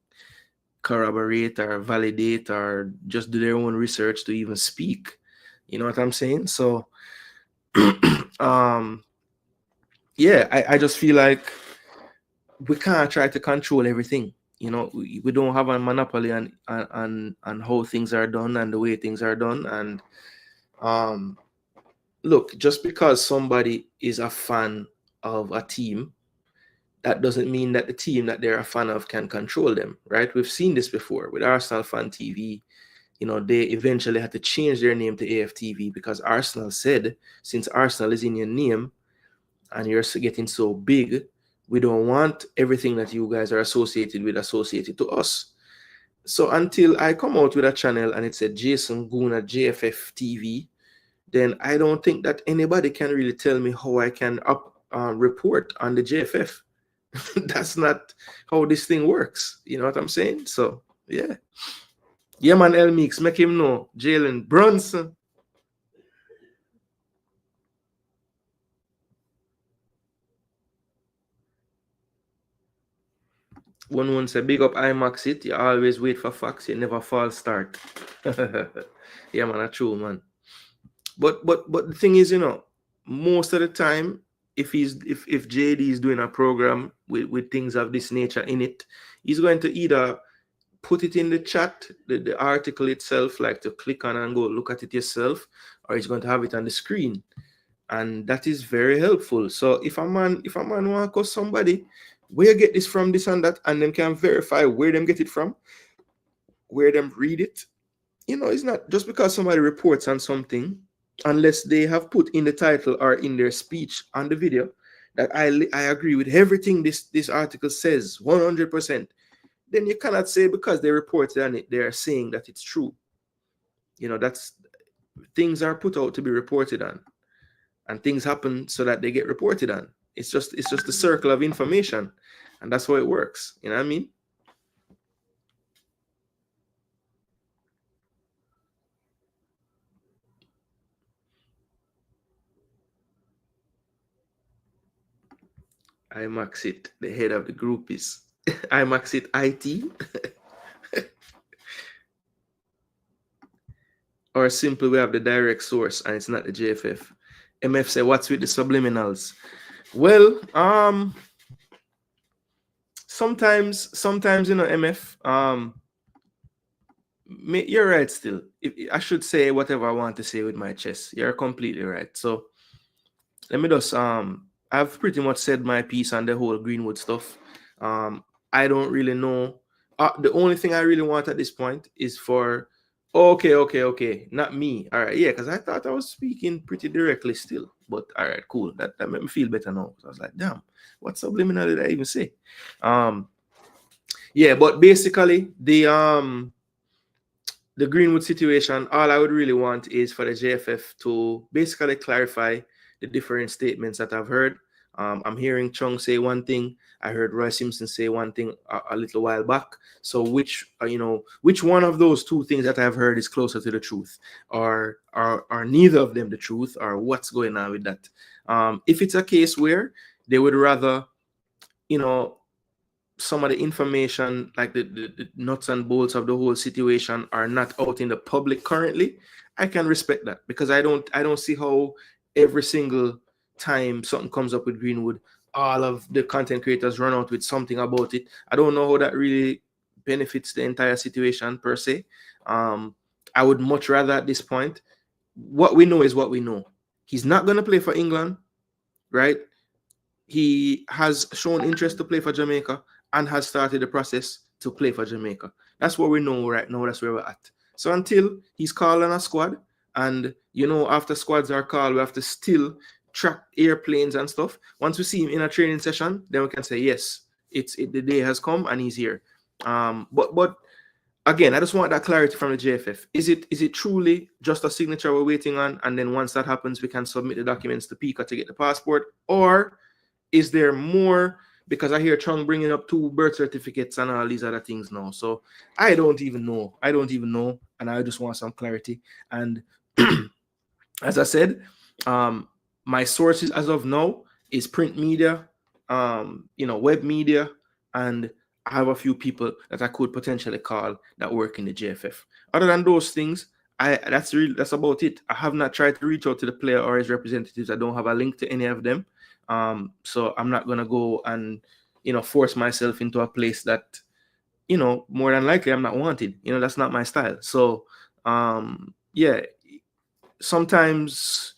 corroborate or validate or just do their own research to even speak. You know what I'm saying? So yeah, I just feel like we can't try to control everything. We don't have a monopoly on how things are done and the way things are done. And look, just because somebody is a fan of a team, that doesn't mean that the team that they're a fan of can control them, right? We've seen this before with Arsenal Fan TV. They eventually had to change their name to AFTV because Arsenal said, since Arsenal is in your name and you're getting so big, we don't want everything that you guys are associated to us. So until I come out with a channel and it said Jason Gooner JFF TV, then I don't think that anybody can really tell me how I can report on the JFF. That's not how this thing works. You know what I'm saying? So, yeah. Yeah, man, El Meeks, make him know. Jalen Brunson. One say, big up IMAX it. You always wait for facts. You never fall start. Yeah, man, that's true, man. But the thing is, most of the time, if JD is doing a program with things of this nature in it, he's going to either put it in the chat, the article itself, like to click on and go look at it yourself, or he's going to have it on the screen. And that is very helpful. So if a man want to call somebody, where you get this from, this and that, and them can verify where them get it from, where them read it. It's not just because somebody reports on something, unless they have put in the title or in their speech on the video that I agree with everything this article says 100%. Then you cannot say because they reported on it, they are saying that it's true. That's things are put out to be reported on, and things happen so that they get reported on. It's just a circle of information, and that's how it works. You know what I mean? IMAX it, the head of the group is IMAX it IT. Or simply we have the direct source and it's not the JFF. MF say, what's with the subliminals? Well, sometimes MF, you're right still. I should say whatever I want to say with my chest. You're completely right. So let me just I've pretty much said my piece on the whole Greenwood stuff. I don't really know. The only thing I really want at this point is for Okay. Not me. All right, yeah, because I thought I was speaking pretty directly still. But all right, cool. That made me feel better now. So I was like, damn, what subliminal did I even say? Yeah, but basically the Greenwood situation, all I would really want is for the JFF to basically clarify the different statements that I've heard. I'm hearing Chung say one thing. I heard Roy Simpson say one thing a little while back. So which one of those two things that I've heard is closer to the truth, or are neither of them the truth, or what's going on with that? If it's a case where they would rather, some of the information, like the nuts and bolts of the whole situation, are not out in the public currently, I can respect that, because I don't see how every single time something comes up with Greenwood, all of the content creators run out with something about it. I don't know how that really benefits the entire situation per se. I would much rather at this point, what we know is what we know. He's not going to play for England, right? He has shown interest to play for Jamaica and has started the process to play for Jamaica. That's what we know right now. That's where we're at. So until he's called on a squad, and after squads are called, we have to still track airplanes and stuff. Once we see him in a training session, then we can say yes, the day has come and he's here. But again, I just want that clarity from the JFF. Is it truly just a signature we're waiting on, and then once that happens, we can submit the documents to PICA to get the passport, or is there more? Because I hear Chung bringing up 2 birth certificates and all these other things now. So I don't even know. And I just want some clarity. And as I said, my sources as of now is print media, web media, and I have a few people that I could potentially call that work in the JFF. Other than those things, that's about it. I have not tried to reach out to the player or his representatives. I don't have a link to any of them. So I'm not gonna go and force myself into a place that more than likely I'm not wanted. That's not my style. So yeah, sometimes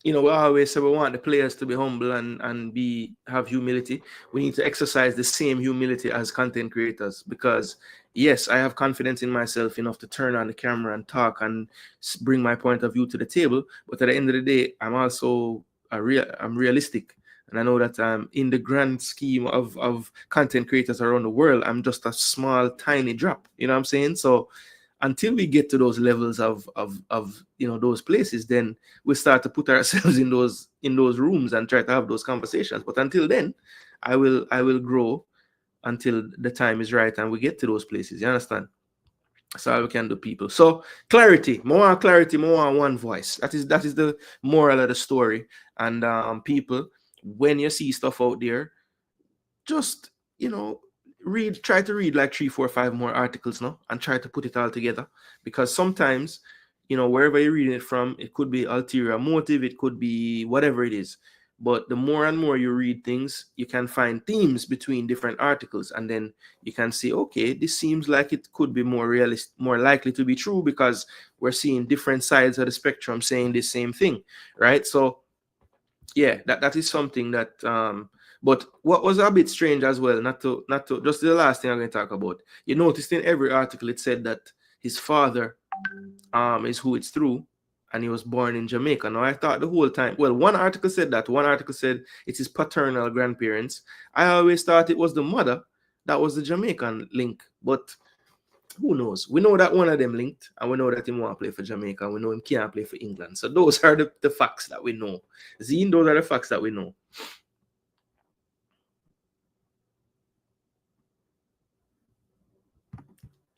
we always say we want the players to be humble and have humility. We need to exercise the same humility as content creators, because yes, I have confidence in myself enough to turn on the camera and talk and bring my point of view to the table. But at the end of the day, I'm also I'm realistic, and I know that in the grand scheme of content creators around the world, I'm just a small, tiny drop. You know what I'm saying? So until we get to those levels of those places, then we start to put ourselves in those rooms and try to have those conversations. But until then, I will grow until the time is right and we get to those places. You understand? That's all we can do, people. So clarity, more on one voice. That is the moral of the story. And people, when you see stuff out there, just try to read like 3, 4, 5 more articles now, and try to put it all together. Because sometimes wherever you're reading it from, it could be ulterior motive, it could be whatever it is. But the more and more you read things, you can find themes between different articles, and then you can see, okay, this seems like it could be more realistic, more likely to be true, because we're seeing different sides of the spectrum saying the same thing, right? So yeah, that is something that but what was a bit strange as well, not to just the last thing I'm going to talk about, you noticed in every article it said that his father is who it's through, and he was born in Jamaica. Now I thought the whole time, well, one article said it's his paternal grandparents. I always thought it was the mother that was the Jamaican link, but who knows? We know that one of them linked, and we know that he want to play for Jamaica, and we know him can't play for England. So those are the facts that we know. Zine, those are the facts that we know.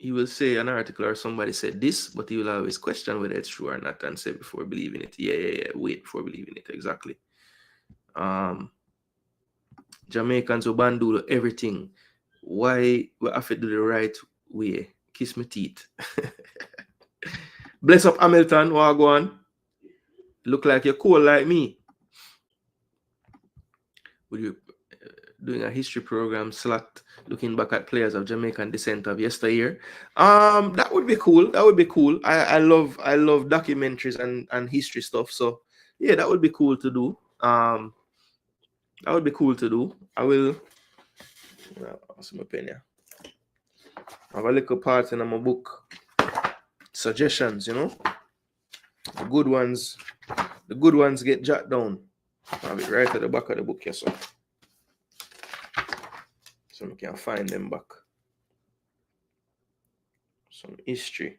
He will say an article or somebody said this, but he will always question whether it's true or not and say before believing it. Yeah. Wait before believing it. Exactly. Jamaicans will bandule everything. Why we have to do the right way? Kiss my teeth. Bless up Hamilton. Wagwan. Look like you're cool like me. Would you doing a history program slot looking back at players of Jamaican descent of yesteryear? That would be cool. I love documentaries and history stuff. So yeah, that would be cool to do. I will. What's my pen here? I have a little part in my book. Suggestions, you know. The good ones get jotted down. I have it right at the back of the book here, so we can find them back. Some history.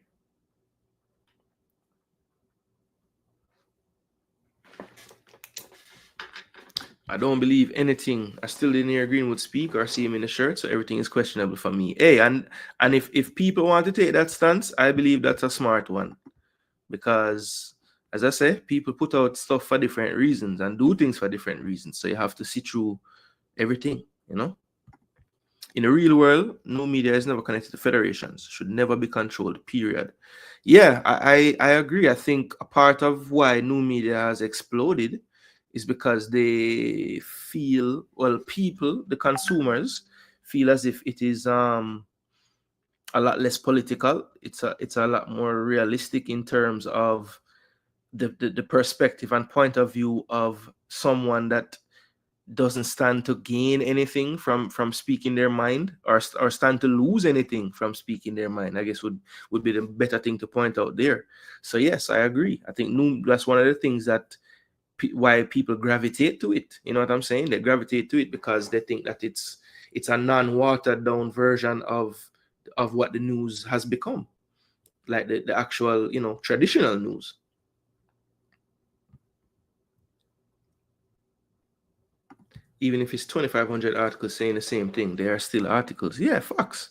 I don't believe anything. I still didn't hear Greenwood speak or see him in the shirt, so everything is questionable for me. Hey, and if people want to take that stance, I believe that's a smart one. Because, as I say, people put out stuff for different reasons and do things for different reasons. So you have to see through everything, you know? In the real world, no media is never connected to federations. Should never be controlled, period. Yeah, I agree. I think a part of why new media has exploded is because they feel, well, people, the consumers, feel as if it is a lot less political. It's a lot more realistic in terms of the perspective and point of view of someone that doesn't stand to gain anything from speaking their mind, or stand to lose anything from speaking their mind, I guess would be the better thing to point out there. So yes, I agree. I think that's one of the things that why people gravitate to it. You know what I'm saying? They gravitate to it because they think that it's a non-watered down version of what the news has become, like the actual, you know, traditional news. Even if it's 2,500 articles saying the same thing, they are still articles. Yeah, facts.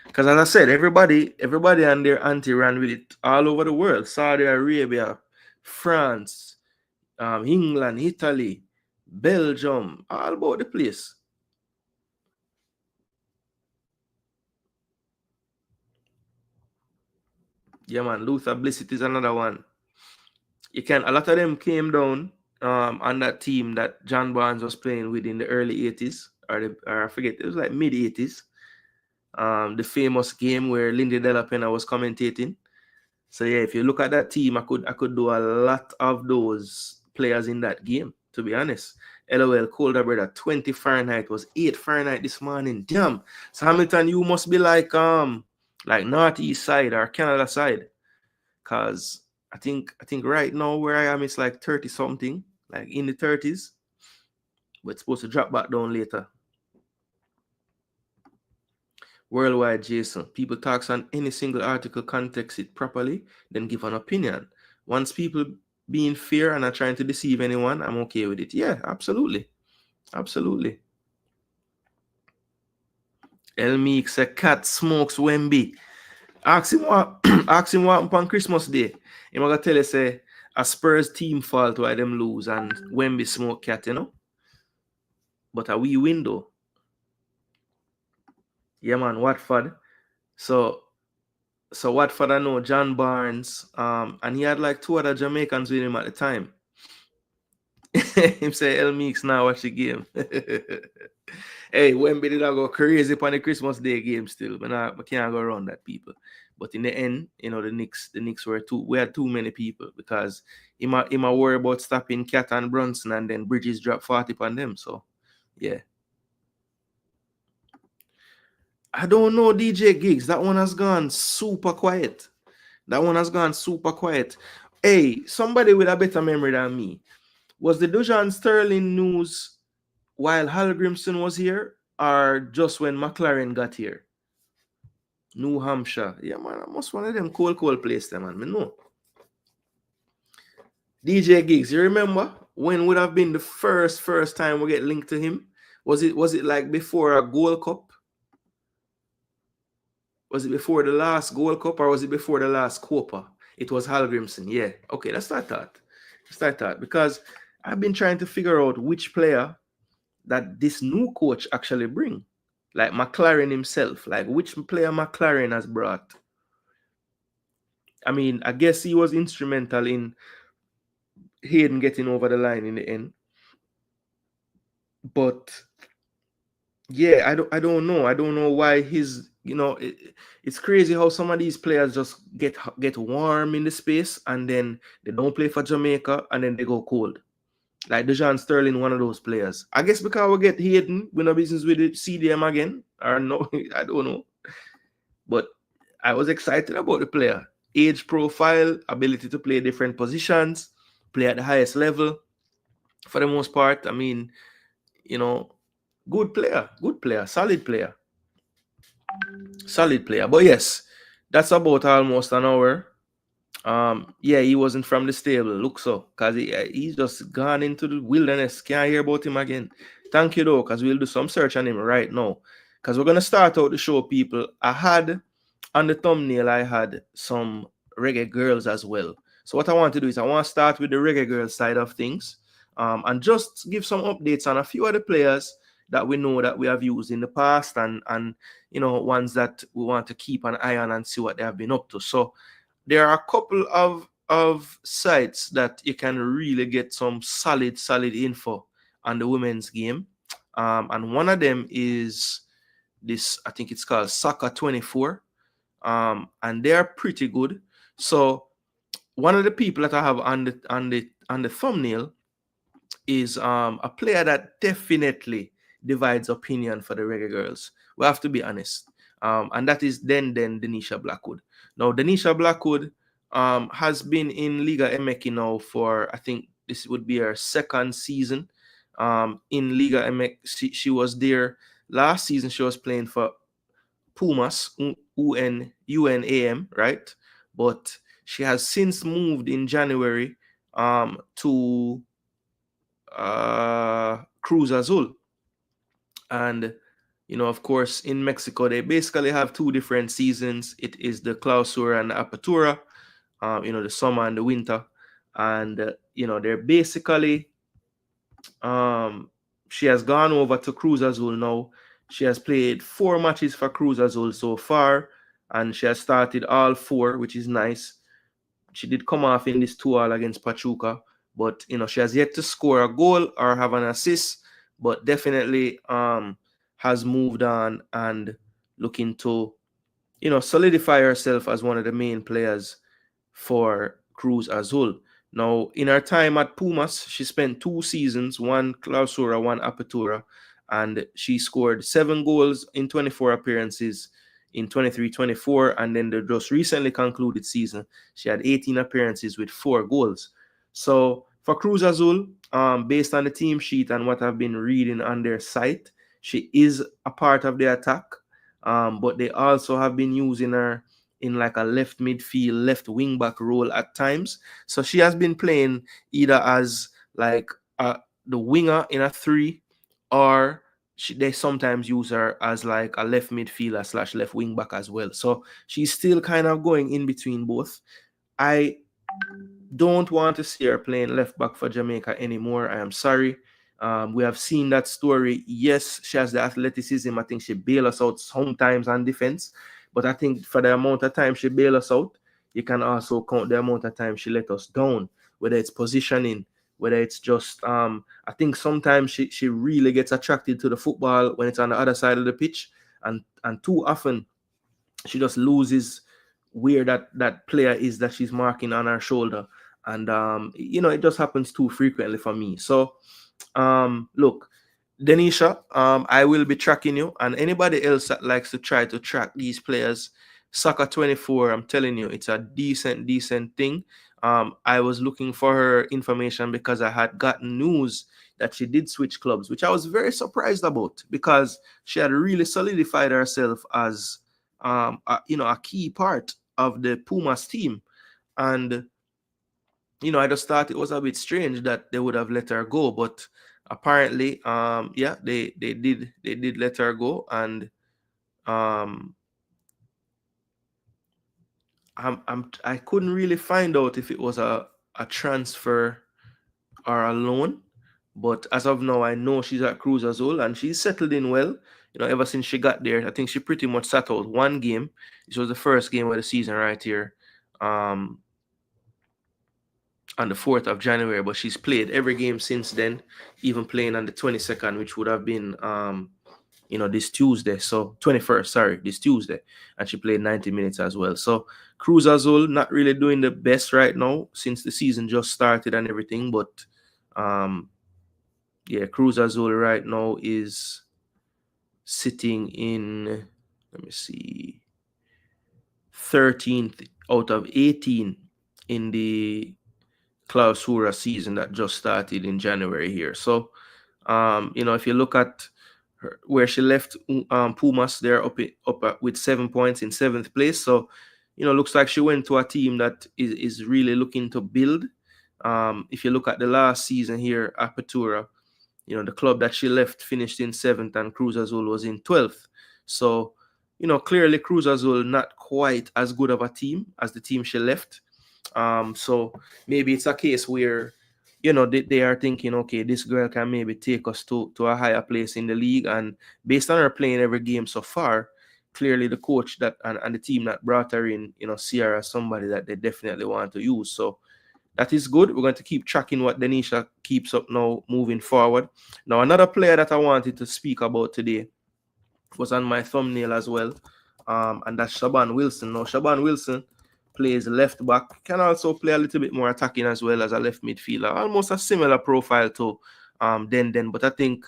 Because as I said, everybody and their auntie ran with it all over the world. Saudi Arabia, France, England, Italy, Belgium, all about the place. Yeah, man, Luther Blissett is another one. A lot of them came down on that team that John Barnes was playing with in the early 80s, or I forget, it was like mid 80s. The famous game where Lindy Della Pena was commentating. So yeah, if you look at that team, I could do a lot of those players in that game, to be honest. LOL, colder brother, 20 Fahrenheit was 8 Fahrenheit this morning. Damn. So Hamilton, you must be like northeast side or Canada side. Cause I think right now where I am it's like 30 something, like in the 30s. But it's supposed to drop back down later. Worldwide, Jason. People talks on any single article, context it properly, then give an opinion. Once people being fair and not trying to deceive anyone, I'm okay with it. Yeah, absolutely. Absolutely. El Meek say cat smokes Wemby. Ask him what on Christmas Day. He gonna tell you say a Spurs team fault why them lose and Wemby smoke cat, you know. But a wee window. Yeah, man, Watford. So Watford, I know John Barnes, and he had like 2 other Jamaicans with him at the time. Him say El Meeks now watch the game. Hey, Wemby did I go crazy upon the Christmas Day game still, but I can't go around that, people. But in the end, you know, the Knicks we had too many people because he might worry about stopping Cat and Brunson, and then Bridges dropped 40 on them. So yeah. I don't know DJ Gigs. That one has gone super quiet. Hey, somebody with a better memory than me. Was the Dujan Sterling news while Hal Grimson was here, or just when McLaren got here? New Hampshire. Yeah, man, I must one of them cool place there, man. Me know. DJ Gigs, you remember when would have been the first time we get linked to him? Was it like before a Gold Cup? Was it before the last Gold Cup, or was it before the last Copa? It was Hal Grimson. Yeah. Okay, let's start that. Because I've been trying to figure out which player that this new coach actually bring. Like McLaren himself. Like which player McLaren has brought. I mean, I guess he was instrumental in Hayden getting over the line in the end. But yeah, I don't know. I don't know why his, you know, it's crazy how some of these players just get warm in the space and then they don't play for Jamaica and then they go cold. Like Dejan Sterling, one of those players. I guess because we get Hayden, we no business with it, CDM again. Or no, I don't know. But I was excited about the player. Age profile, ability to play different positions, play at the highest level for the most part. I mean, you know, good player, solid player. But yes, that's about almost an hour. Yeah, he wasn't from the stable. Look so, cause he's just gone into the wilderness. Can't hear about him again. Thank you though, cause we'll do some search on him right now. Cause we're gonna start out the show, people. I had on the thumbnail, I had some Reggae Girls as well. So what I want to do is I want to start with the Reggae Girls side of things, and just give some updates on a few of the players that we know that we have used in the past, and ones that we want to keep an eye on and see what they have been up to. So there are a couple of sites that you can really get some solid info on the women's game, and one of them is this. I think it's called Soccer 24, and they're pretty good. So one of the people that I have on the thumbnail is a player that definitely divides opinion for the Reggae Girls. We have to be honest. And that is then Denisha Blackwood. Now, Denisha Blackwood has been in Liga MX now for, I think this would be her second season in Liga MX. She was there last season. She was playing for Pumas, UNAM, right? But she has since moved in January to Cruz Azul. And, of course, in Mexico, they basically have two different seasons. It is the Clausura and the Apertura, the summer and the winter. And, they're basically, she has gone over to Cruz Azul now. She has played 4 matches for Cruz Azul so far, and she has started all 4, which is nice. She did come off in this 2-2 against Pachuca, but she has yet to score a goal or have an assist, but definitely has moved on and looking to solidify herself as one of the main players for Cruz Azul. Now, in her time at Pumas, she spent 2 seasons, 1 Clausura, 1 Apertura, and she scored 7 goals in 24 appearances in 23-24, and then the just recently concluded season, she had 18 appearances with 4 goals. So for Cruz Azul, based on the team sheet and what I've been reading on their site, she is a part of the attack, but they also have been using her in like a left midfield, left wing back role at times. So she has been playing either as like the winger in a 3, or they sometimes use her as like a left midfielder / left wing back as well. So she's still kind of going in between both. I don't want to see her playing left back for Jamaica anymore. I am sorry. We have seen that story. Yes, she has the athleticism. I think she bail us out sometimes on defense. But I think for the amount of time she bail us out, you can also count the amount of time she let us down, whether it's positioning, whether it's just, I think sometimes she really gets attracted to the football when it's on the other side of the pitch. And too often she just loses where that player is that she's marking on her shoulder. And, it just happens too frequently for me. So, look, Denisha, I will be tracking you, and anybody else that likes to try to track these players, Soccer 24, I'm telling you, it's a decent thing. I was looking for her information because I had gotten news that she did switch clubs, which I was very surprised about, because she had really solidified herself as a key part of the Pumas team. And I just thought it was a bit strange that they would have let her go, but apparently, they did let her go. And I couldn't really find out if it was a transfer or a loan, but as of now, I know she's at Cruz Azul and she's settled in well. Ever since she got there, I think she pretty much sat out 1 game. This was the first game of the season right here. On the 4th of January, but she's played every game since then, even playing on the 22nd, which would have been this Tuesday. So 21st, sorry, this Tuesday. And she played 90 minutes as well. So Cruz Azul not really doing the best right now since the season just started and everything. But Cruz Azul right now is sitting in, let me see. 13th out of 18 in the Clausura season that just started in January here. So, if you look at where she left Pumas, they're up with 7 points in 7th place. So, looks like she went to a team that is really looking to build. If you look at the last season here, Apertura, the club that she left finished in 7th and Cruz Azul was in 12th. So, clearly Cruz Azul not quite as good of a team as the team she left. So maybe it's a case where, they are thinking, okay, this girl can maybe take us to a higher place in the league. And based on her playing every game so far, clearly the coach that and the team that brought her in, see her as somebody that they definitely want to use. So that is good. We're going to keep tracking what Denisha keeps up now moving forward. Now, another player that I wanted to speak about today was on my thumbnail as well, and that's Shaban Wilson. Now, Shaban Wilson plays left back, can also play a little bit more attacking as well as a left midfielder, almost a similar profile to Den, but I think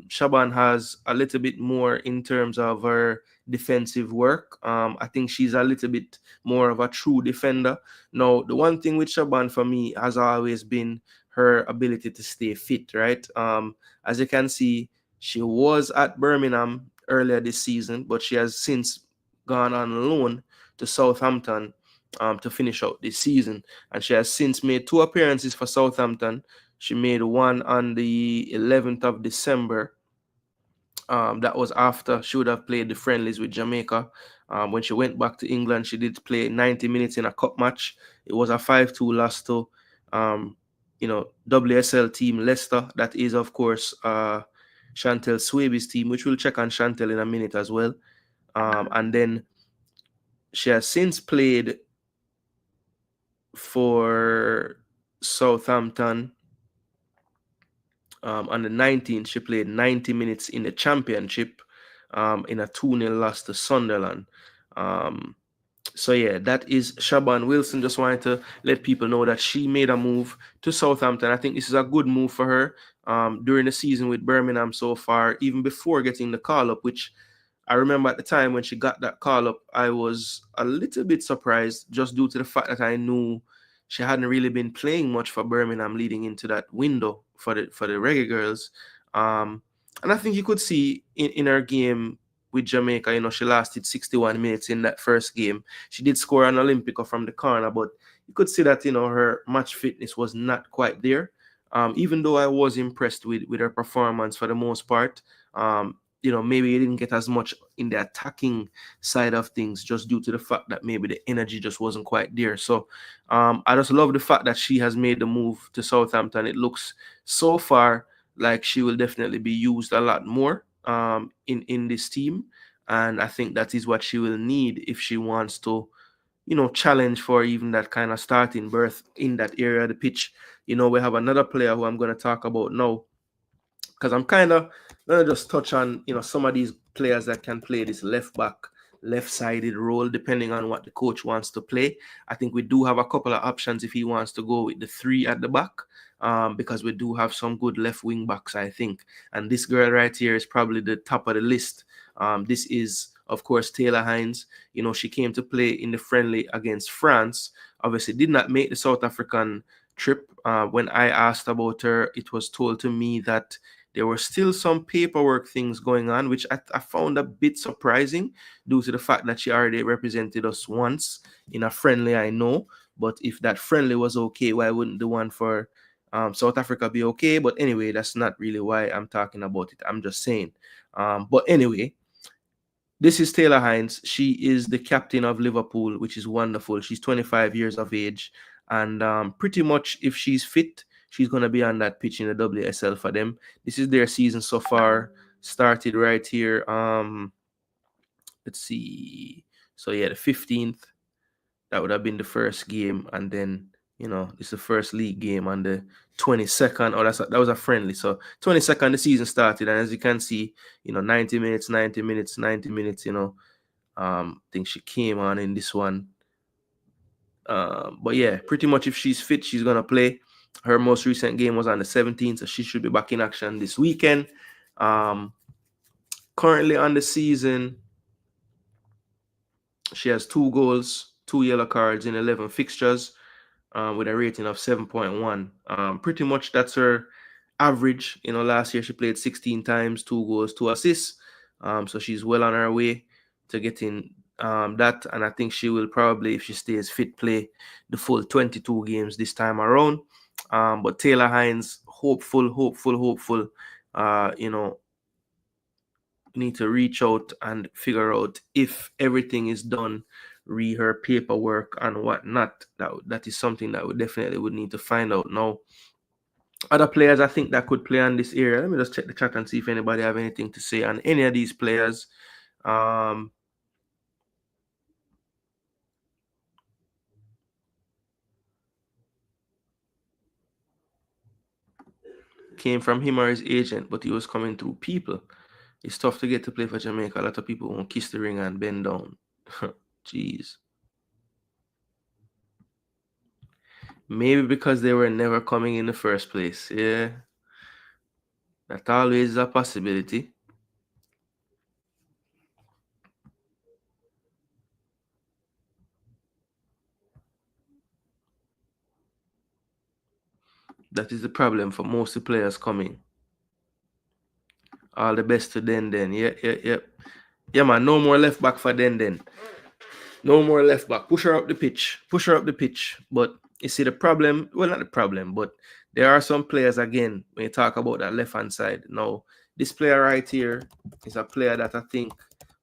Shaban has a little bit more in terms of her defensive work. I think she's a little bit more of a true defender. Now, the one thing with Shaban for me has always been her ability to stay fit, right? As you can see, she was at Birmingham earlier this season, but she has since gone on loan to Southampton to finish out this season. And she has since made 2 appearances for Southampton. She made one on the 11th of December. That was after she would have played the friendlies with Jamaica. When she went back to England, she did play 90 minutes in a cup match. It was a 5-2 loss to, WSL team Leicester. That is, of course, Chantel Swaby's team, which we'll check on Chantel in a minute as well. And then she has since played for Southampton. On the 19th, she played 90 minutes in the championship in a 2-0 loss to Sunderland. So yeah, that is Shaban Wilson. Just wanted to let people know that she made a move to Southampton. I think this is a good move for her during the season with Birmingham so far, even before getting the call-up, which I remember at the time when she got that call-up, I was a little bit surprised just due to the fact that I knew she hadn't really been playing much for Birmingham leading into that window for the Reggae Girls. And I think you could see in her game with Jamaica, she lasted 61 minutes in that first game. She did score an Olympico from the corner, but you could see that, her match fitness was not quite there. Even though I was impressed with her performance for the most part, maybe you didn't get as much in the attacking side of things just due to the fact that maybe the energy just wasn't quite there. So I just love the fact that she has made the move to Southampton. It looks so far like she will definitely be used a lot more in this team. And I think that is what she will need if she wants to, challenge for even that kind of starting berth in that area of the pitch. We have another player who I'm going to talk about now, because I'm kind of going to just touch on, some of these players that can play this left back, left-sided role, depending on what the coach wants to play. I think we do have a couple of options if he wants to go with the 3 at the back, because we do have some good left wing backs, I think. And this girl right here is probably the top of the list. This is, of course, Taylor Hines. She came to play in the friendly against France. Obviously, did not make the South African trip. When I asked about her, it was told to me that there were still some paperwork things going on, which I found a bit surprising due to the fact that she already represented us once in a friendly, I know. But if that friendly was okay, why wouldn't the one for South Africa be okay? But anyway, that's not really why I'm talking about it. I'm just saying. But anyway, this is Taylor Hines. She is the captain of Liverpool, which is wonderful. She's 25 years of age. And pretty much if she's fit, she's going to be on that pitch in the WSL for them. This is their season so far. Started right here. Let's see. So yeah, the 15th. That would have been the first game. And then, it's the first league game on the 22nd. Oh, that was a friendly. So 22nd, the season started. And as you can see, 90 minutes. I think she came on in this one. But yeah, pretty much if she's fit, she's going to play. Her most recent game was on the 17th, so she should be back in action this weekend. Currently on the season, She has 2 goals, 2 yellow cards in 11 fixtures, with a rating of 7.1. Pretty much that's her average. Last year she played 16 times, 2 goals, 2 assists. So she's well on her way to getting that, and I think she will probably, if she stays fit, play the full 22 games this time around. But Taylor Hines, hopeful. Need to reach out and figure out if everything is done, read her paperwork and whatnot. That is something that we definitely would need to find out now. Other players I think that could play on this area. Let me just check the chat and see if anybody have anything to say on any of these players. Came from him or his agent, but he was coming through people. It's tough to get to play for Jamaica. A lot of people won't kiss the ring and bend down. Jeez. Maybe because they were never coming in the first place. Yeah. That always is a possibility. That is the problem for most of the players coming. All the best to Den. Yeah. Yeah, man. No more left back for Den. No more left back. Push her up the pitch. But you see the problem, well, not the problem, but there are some players, again, when you talk about that left-hand side. Now, this player right here is a player that I think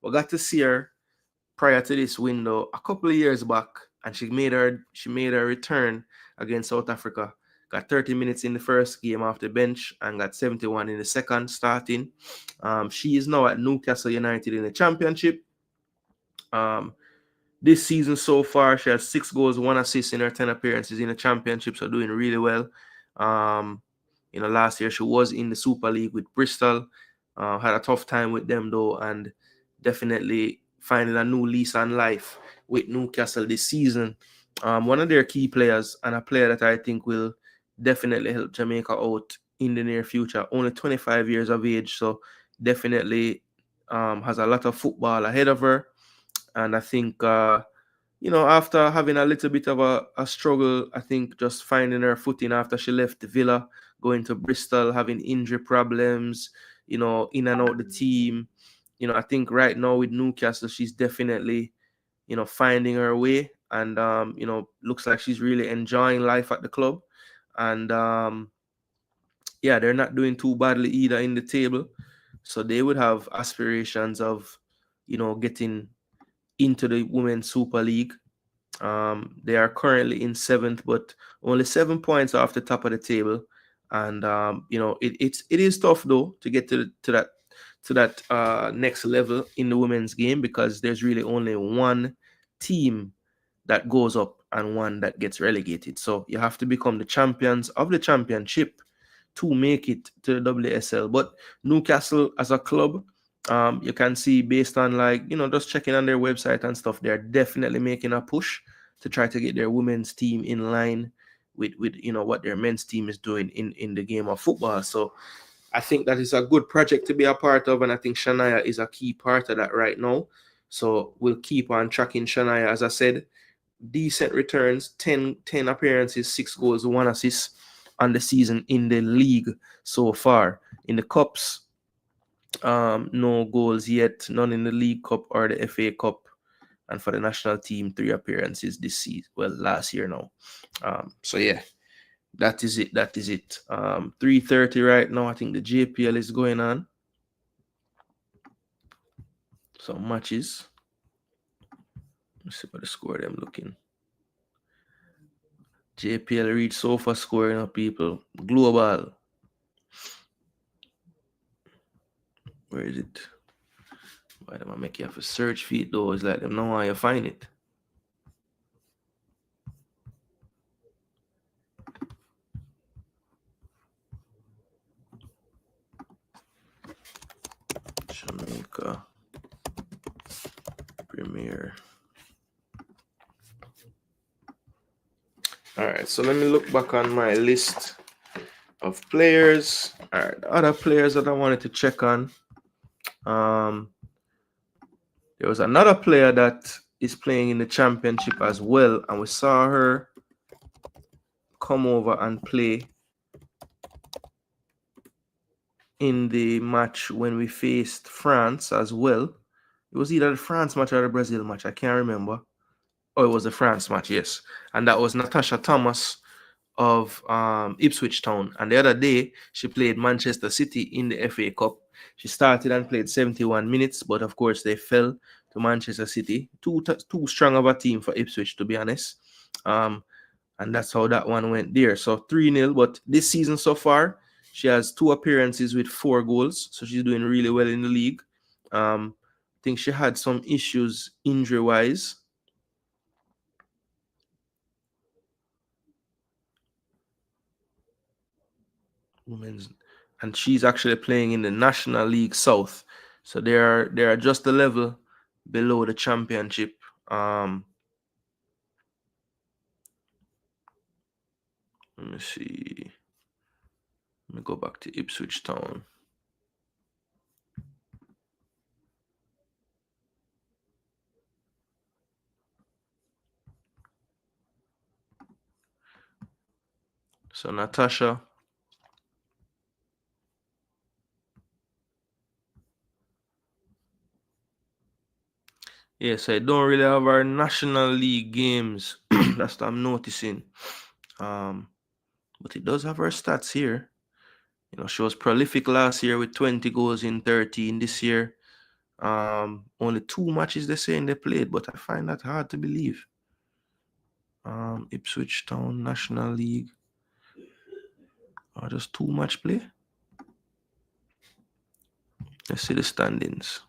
we got to see her prior to this window a couple of years back, and she made her return against South Africa. Got 30 minutes in the first game off the bench and got 71 in the second starting. She is now at Newcastle United in the Championship. This season so far, she has 6 goals, 1 assist in her 10 appearances in the Championship, so doing really well. Last year she was in the Super League with Bristol. Had a tough time with them though, and definitely finding a new lease on life with Newcastle this season. One of their key players, and a player that I think will definitely help Jamaica out in the near future. Only 25 years of age, so definitely has a lot of football ahead of her. And I think, after having a little bit of a struggle, I think just finding her footing after she left the Villa, going to Bristol, having injury problems, in and out the team. I think right now with Newcastle, she's definitely, finding her way. And, looks like she's really enjoying life at the club. And, yeah, they're not doing too badly either in the table. So they would have aspirations of, getting into the Women's Super League. They are currently in 7th, but only 7 points off the top of the table. And it is tough though to get to that next level in the women's game, because there's really only one team that goes up and one that gets relegated. So you have to become the champions of the championship to make it to the WSL. But Newcastle as a club, you can see, based on just checking on their website and stuff, they're definitely making a push to try to get their women's team in line with what their men's team is doing in the game of football. So I think that is a good project to be a part of, and I think Shania is a key part of that right now. So we'll keep on tracking Shania. As I said, decent returns, 10 appearances, 6 goals, 1 assist on the season in the league so far. In the cups, no goals yet, none in the League Cup or the FA Cup. And for the national team, 3 appearances this season. Well, last year now. So yeah, that is it. 3:30 right now. I think the JPL is going on. Some matches. Let's see what the score them looking. JPL read sofa scoring up, people. Global. Where is it? Why do I make you have to search feed though? It's like them know how you find it. Jamaica Premier. All right, so let me look back on my list of players. All right, the other players that I wanted to check on. There was another player that is playing in the championship as well, and we saw her come over and play in the match when we faced France as well. It was either the France match or the Brazil match. I can't remember. Oh, it was the France match, yes. And that was Natasha Thomas of Ipswich Town. And the other day, she played Manchester City in the FA Cup. She started and played 71 minutes, but of course they fell to Manchester City. Too strong of a team for Ipswich, to be honest. And that's how that one went there. So 3-0. But this season so far, she has 2 appearances with 4 goals. So she's doing really well in the league. I think she had some issues injury-wise. Women's, and she's actually playing in the National League South. So they are just a level below the championship. Let me see. Let me go back to Ipswich Town. So Natasha. Yes, I don't really have our National League games. That's what I'm noticing. But it does have her stats here. You know, she was prolific last year with 20 goals in 13. This year, only 2 matches they're saying they played, but I find that hard to believe. Ipswich Town National League. Or just 2 match play. Let's see the standings.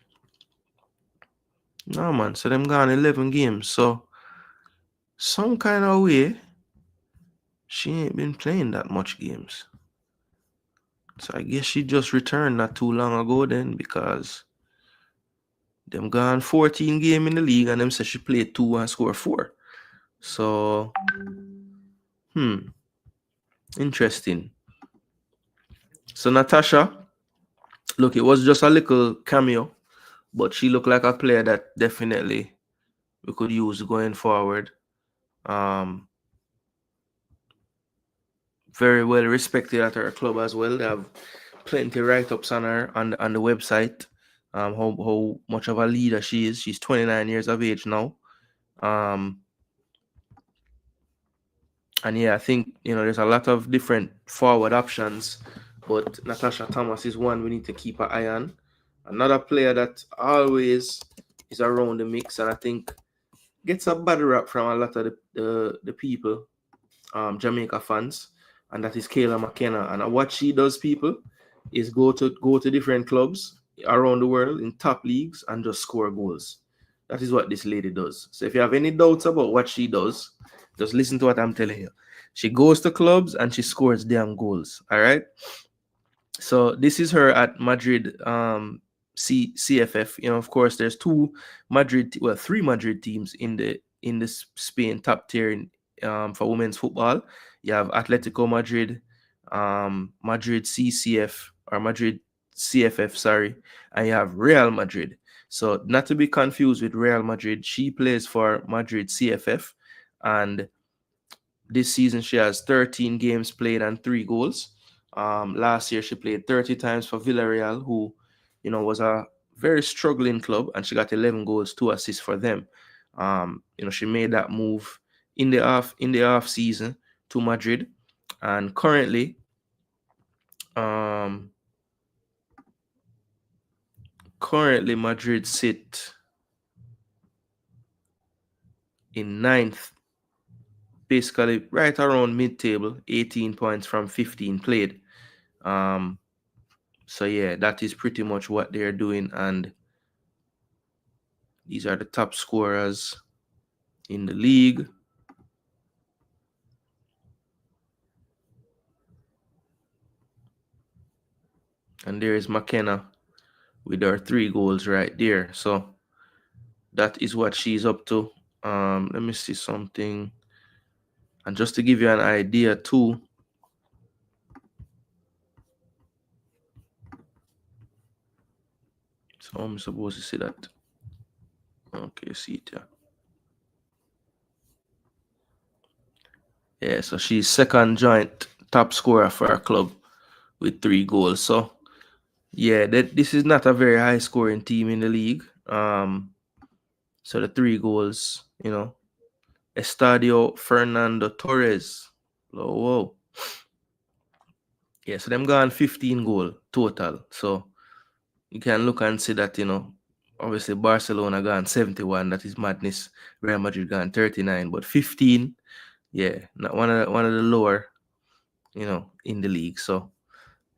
No, man. So them gone 11 games. So some kind of way, she ain't been playing that much games. So I guess she just returned not too long ago then, because them gone 14 game in the league and them said she played 2 and scored 4. So, interesting. So Natasha, look, it was just a little cameo, but she looked like a player that definitely we could use going forward. Very well respected at her club as well. They have plenty write-ups on her on the website. How much of a leader she is. She's 29 years of age now. And yeah, I think, you know, there's a lot of different forward options, but Natasha Thomas is one we need to keep an eye on. Another player that always is around the mix, and I think gets a bad rap from a lot of the people, Jamaica fans, and that is Kayla McKenna. And what she does, people, is go to different clubs around the world in top leagues and just score goals. That is what this lady does. So if you have any doubts about what she does, just listen to what I'm telling you. She goes to clubs and she scores damn goals. All right. So this is her at Madrid CFF. You know, of course, there's 3 Madrid teams in the Spain top tier in, for women's football. You have Atletico Madrid, Madrid CCF or Madrid CFF, sorry, and you have Real Madrid. So not to be confused with Real Madrid, she plays for Madrid CFF, and this season she has 13 games played and 3 goals. Last year she played 30 times for Villarreal, who, you know, was a very struggling club, and she got 11 goals, 2 assists for them. You know, she made that move in the off season to Madrid, and currently Madrid sit in 9th, basically right around mid-table, 18 points from 15 played. So yeah, that is pretty much what they're doing, and these are the top scorers in the league. And there is McKenna with her 3 goals right there. So that is what she's up to. Let me see something. And just to give you an idea too, so I'm supposed to see that. Okay, see it here. Yeah, so she's second joint top scorer for our club with 3 goals. So yeah, this is not a very high scoring team in the league. So the 3 goals, Estadio Fernando Torres. Oh, whoa. Yeah, so them gone 15 goal total. So you can look and see that, obviously Barcelona gone 71. That is madness. Real Madrid gone 39, but 15, yeah, not one of the lower, in the league. So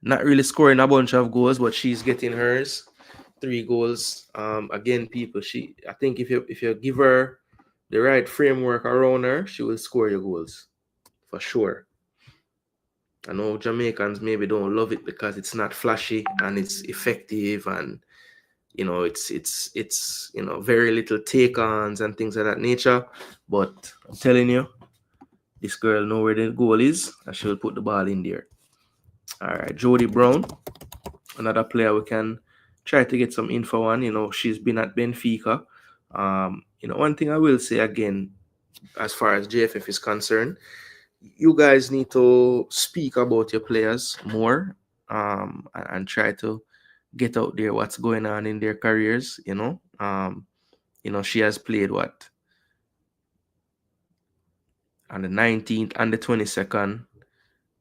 not really scoring a bunch of goals, but she's getting hers. 3 goals. Again, people, I think if you give her the right framework around her, she will score your goals for sure. I know Jamaicans maybe don't love it because it's not flashy and it's effective, and it's very little take-ons and things of that nature. But I'm telling you, this girl know where the goal is and she'll put the ball in there. All right, Jody Brown, another player we can try to get some info on. She's been at Benfica. One thing I will say again, as far as JFF is concerned, you guys need to speak about your players more, and try to get out there what's going on in their careers. She has played what on the 19th and the 22nd.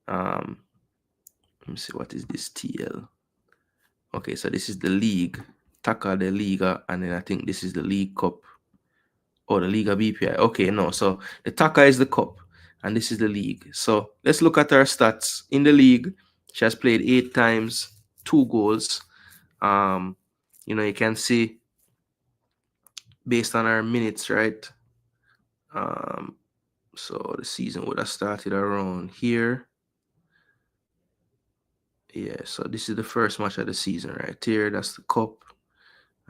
Let me see, what is this TL? Okay, so this is the league, Taka de Liga, and then I think this is the League Cup. Oh, the Liga BPI. Okay, no. So the Taka is the cup, and this is the league. So let's look at her stats. In the league, she has played 8 times, 2 goals. You can see based on her minutes, right? So the season would have started around here. Yeah, so this is the first match of the season right here. That's the cup.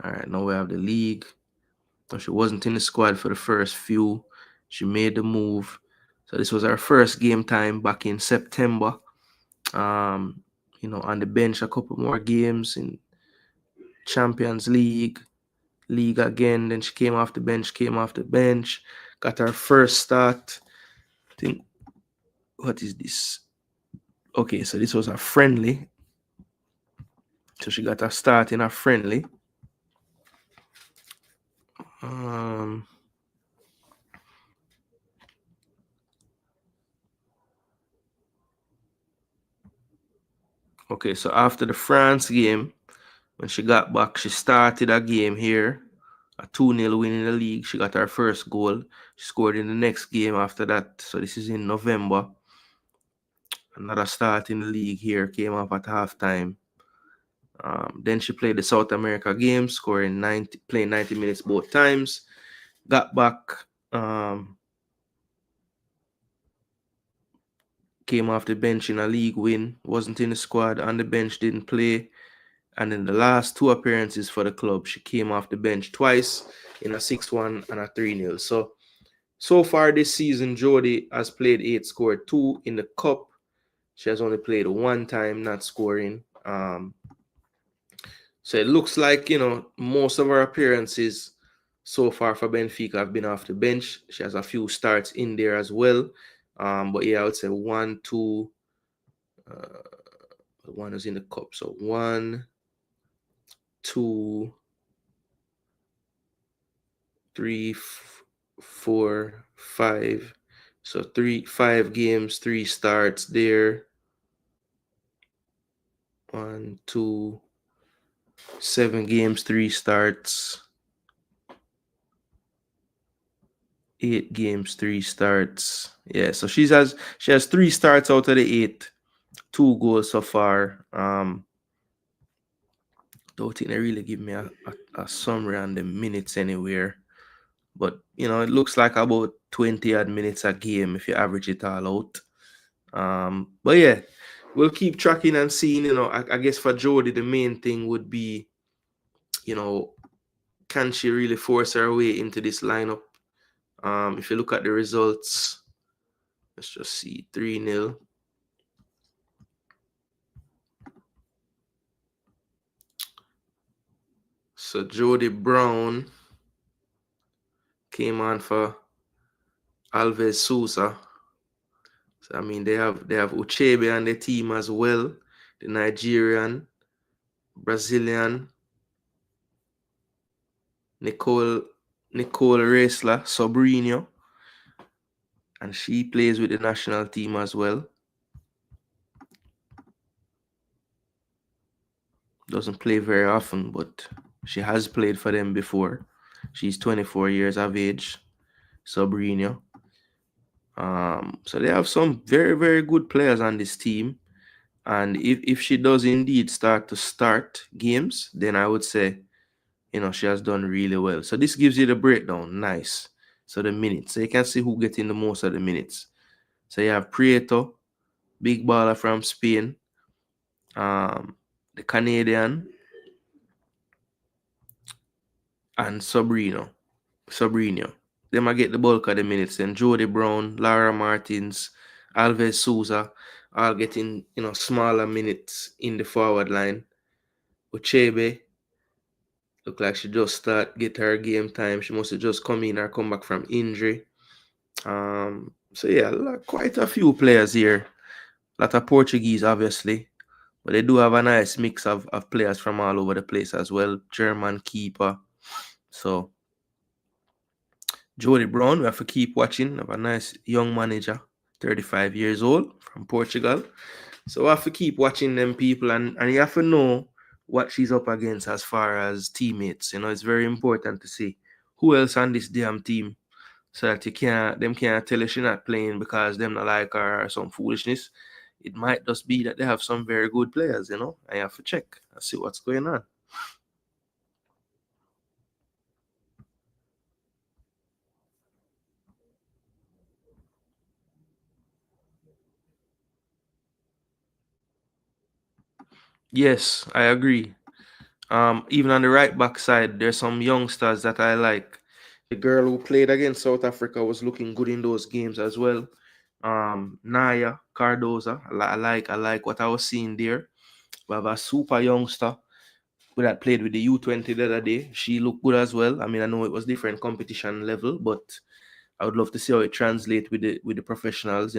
All right, now we have the league. So she wasn't in the squad for the first few. She made the move. So this was her first game time back in September. On the bench a couple more games in Champions League again. Then she came off the bench, got her first start. I think, what is this? Okay, so this was a friendly. So she got a start in a friendly. Okay, so after the France game, when she got back, she started a game here, a 2-0 win in the league. She got her first goal. She scored in the next game after that. So this is in November. Another start in the league here, came up at halftime. Then she played the South America game, playing 90 minutes both times. Got back, came off the bench in a league win, wasn't in the squad, on the bench, didn't play. And in the last 2 appearances for the club, she came off the bench twice in a 6-1 and a 3-0. So far this season, Jody has played 8, scored 2 in the cup. She has only played 1 time, not scoring. So it looks like, most of her appearances so far for Benfica have been off the bench. She has a few starts in there as well. But yeah, I would say 1, 2, 1 was in the cup. So 1, 2, 3, 4, 5. So 5 games, 3 starts there. 1, 2, 7 games, 3 starts. 8 games, 3 starts. Yeah, so she has 3 starts out of the 8, 2 goals so far. Don't think they really give me a summary on the minutes anywhere. But it looks like about 20 odd minutes a game if you average it all out. But yeah, we'll keep tracking and seeing. I guess for Jody, the main thing would be, can she really force her way into this lineup? If you look at the results, let's just see, 3-0. So Jody Brown came on for Alves Sousa. So, I mean, they have Uchebe on the team as well, the Nigerian, Brazilian, Nicole Racela, Sobrino, and she plays with the national team as well. Doesn't play very often, but she has played for them before. She's 24 years of age, Sobrino. So they have some very, very good players on this team. And if she does indeed start games, then I would say, she has done really well. So this gives you the breakdown. Nice. So the minutes. So you can see who getting the most of the minutes. So you have Prieto, big baller from Spain. The Canadian, and Sobrino. Them I get the bulk of the minutes. Then Jody Brown, Lara Martins, Alves Souza, all getting smaller minutes in the forward line. Uchebe look like she just get her game time. She must have just come in or come back from injury. So yeah, quite a few players here. A lot of Portuguese, obviously. But they do have a nice mix of players from all over the place as well. German keeper. So Jody Brown, we have to keep watching. Have a nice young manager, 35 years old from Portugal. So we have to keep watching them people, and you have to know what she's up against as far as teammates. It's very important to see who else on this damn team, so that them can't tell her she's not playing because them not like her or some foolishness. It might just be that they have some very good players, I have to check and see what's going on. Yes, I agree. Even on the right back side, there's some youngsters that I like. The girl who played against South Africa was looking good in those games as well. Naya Cardoza, I like what I was seeing there. We have a super youngster that played with the U20 the other day. She looked good as well. I mean, I know it was different competition level, but I would love to see how it translates with the professionals.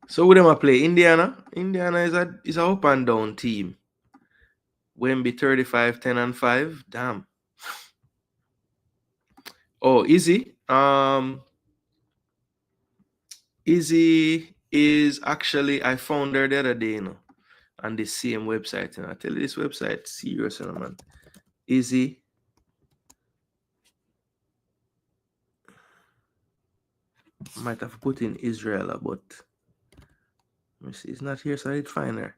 So who them I play? Indiana. Indiana is a up and down team. Wemby 35, 10 and 5. Damn. Oh, Izzy. Izzy is actually, I found her the other day, on the same website. I tell you, this website, serious, man. Izzy. Might have put in Israel, but let me see. It's not here, so I did find her.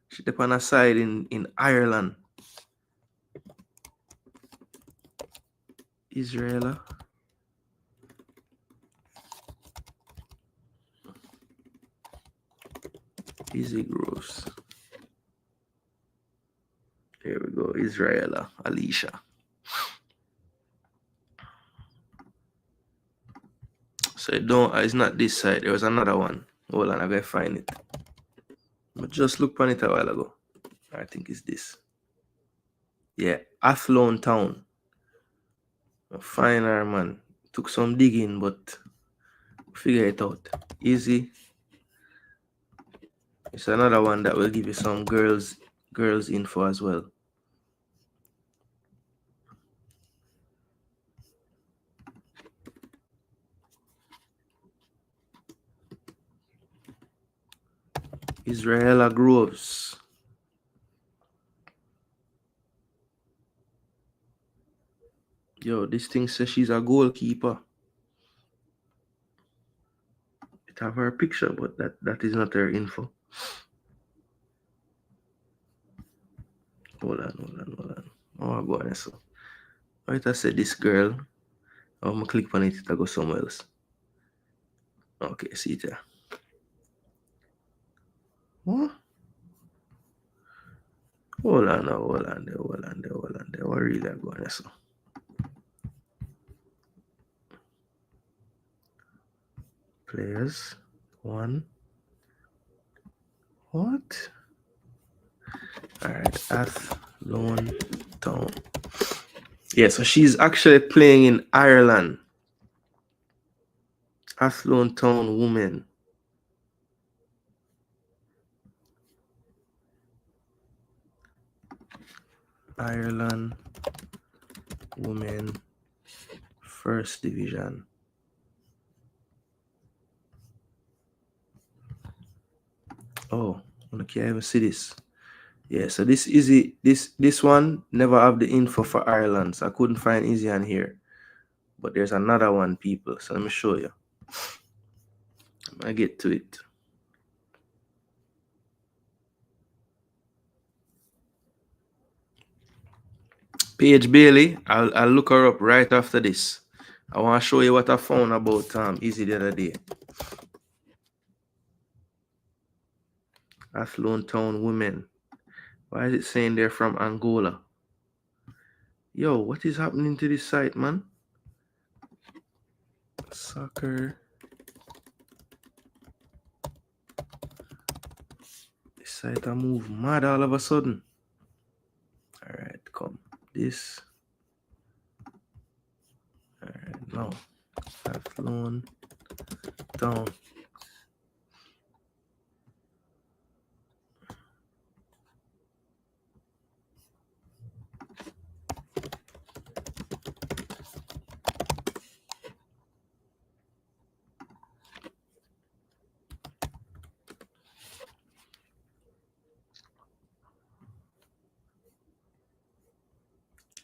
She up on a side in Ireland. Israel. Izzy Gross. Here we go. Israel. Alicia. So it's not this side. There was another one. Hold on, I gotta find it. But just look on it a while ago. I think it's this. Yeah, Athlone Town. Find her, man. Took some digging, but figure it out. Easy. It's another one that will give you some girls info as well. Israela Groves. Yo, this thing says she's a goalkeeper. It have her picture, but that is not her info. Hold on. Oh, go on, so. Right, I said this girl. I'm gonna click on it to go somewhere else. Okay, see it there. What? Hold on there. What really going on, so? players. 1. What? Alright, Athlone Town. Yeah, so she's actually playing in Ireland. Athlone Town woman. Ireland women first division. Oh, I can't even see this. Yeah, so this Easy, this one never have the info for Ireland, so I couldn't find Easy on here. But there's another one, people. So let me show you. I get to it. Paige Bailey, I'll look her up right after this. I want to show you what I found about Easy the other day. Athlone Town women. Why is it saying they're from Angola? Yo, what is happening to this site, man? Soccer. This site I move mad all of a sudden. Alright, come. This. Alright, now. Athlone Town.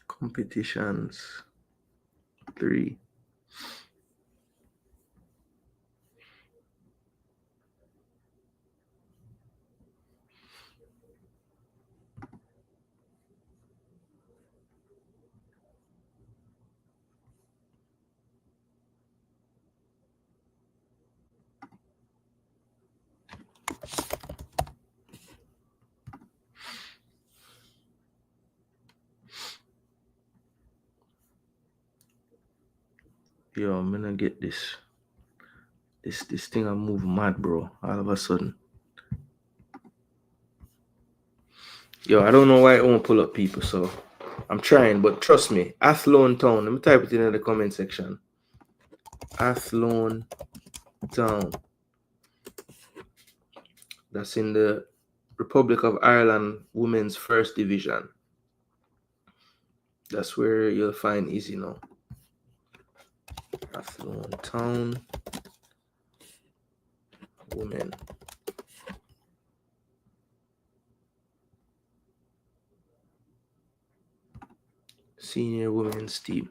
Competitions 3. Yo, I'm gonna get this. This thing I move mad, bro. All of a sudden. Yo, I don't know why it won't pull up, people, so I'm trying, but trust me. Athlone Town. Let me type it in the comment section. Athlone Town. That's in the Republic of Ireland Women's First Division. That's where you'll find Easy now. Athlone Town Women. Senior Women's Team.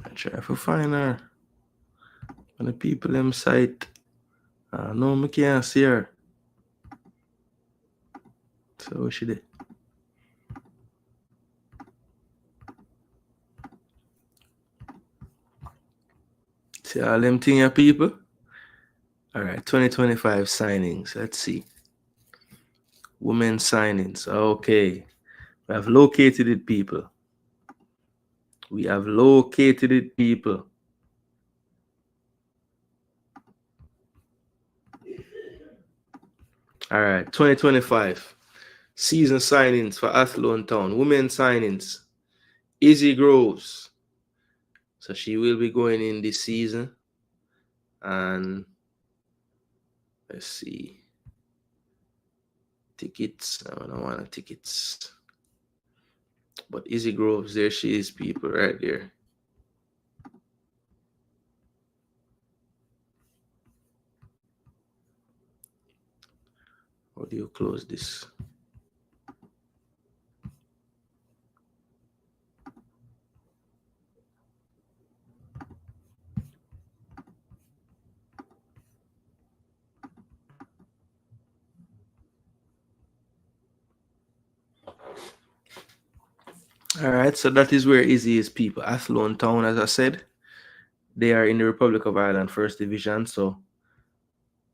I try to find her on the people them site. No, I can't see her. So what she did? See all them thing here, people? Alright, 2025 signings. Let's see. Women signings. Okay. We have located it, people. We have located it, people. Alright, 2025. Season signings for Athlone Town. Women signings. Izzy Groves. So she will be going in this season. And let's see. Tickets. I don't want tickets. But Izzy Groves, there she is, people, right there. do you close this? All right, so that is where Izzy is, people. Athlone Town, as I said, they are in the Republic of Ireland, First Division. So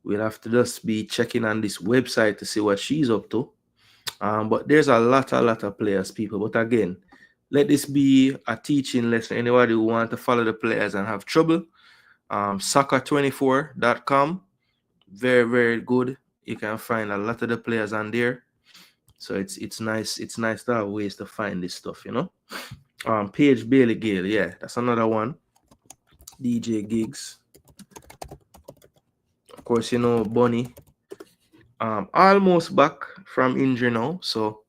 we'll have to just be checking on this website to see what she's up to. But there's a lot of players, people. But again, let this be a teaching lesson. Anybody who want to follow the players and have trouble, soccer24.com, very good. You can find a lot of the players on there. So it's nice to have ways to find this stuff, you know. Paige Bailey Gale, yeah, that's another one. DJ Gigs, of course, you know, Bunny, almost back from injury now, so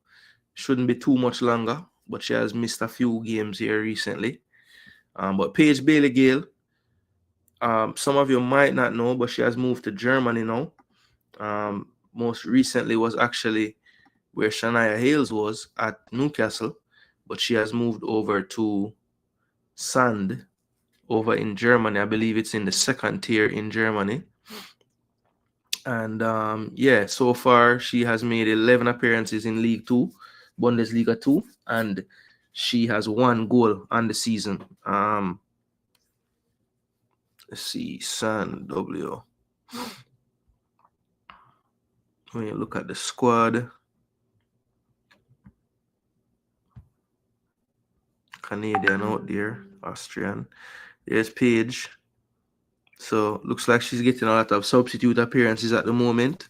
shouldn't be too much longer, but she has missed a few games here recently. But Paige Bailey Gale, some of you might not know, but she has moved to Germany now. Most recently was actually where Shania Hales was at Newcastle, but she has moved over to Sand over in Germany. I believe it's in the second tier in Germany. And yeah, so far she has made 11 appearances in League 2, Bundesliga 2, and she has 1 goal on the season. Let's see, Sand W. When you look at the squad, Canadian out there, Austrian. There's Paige. So looks like she's getting a lot of substitute appearances at the moment.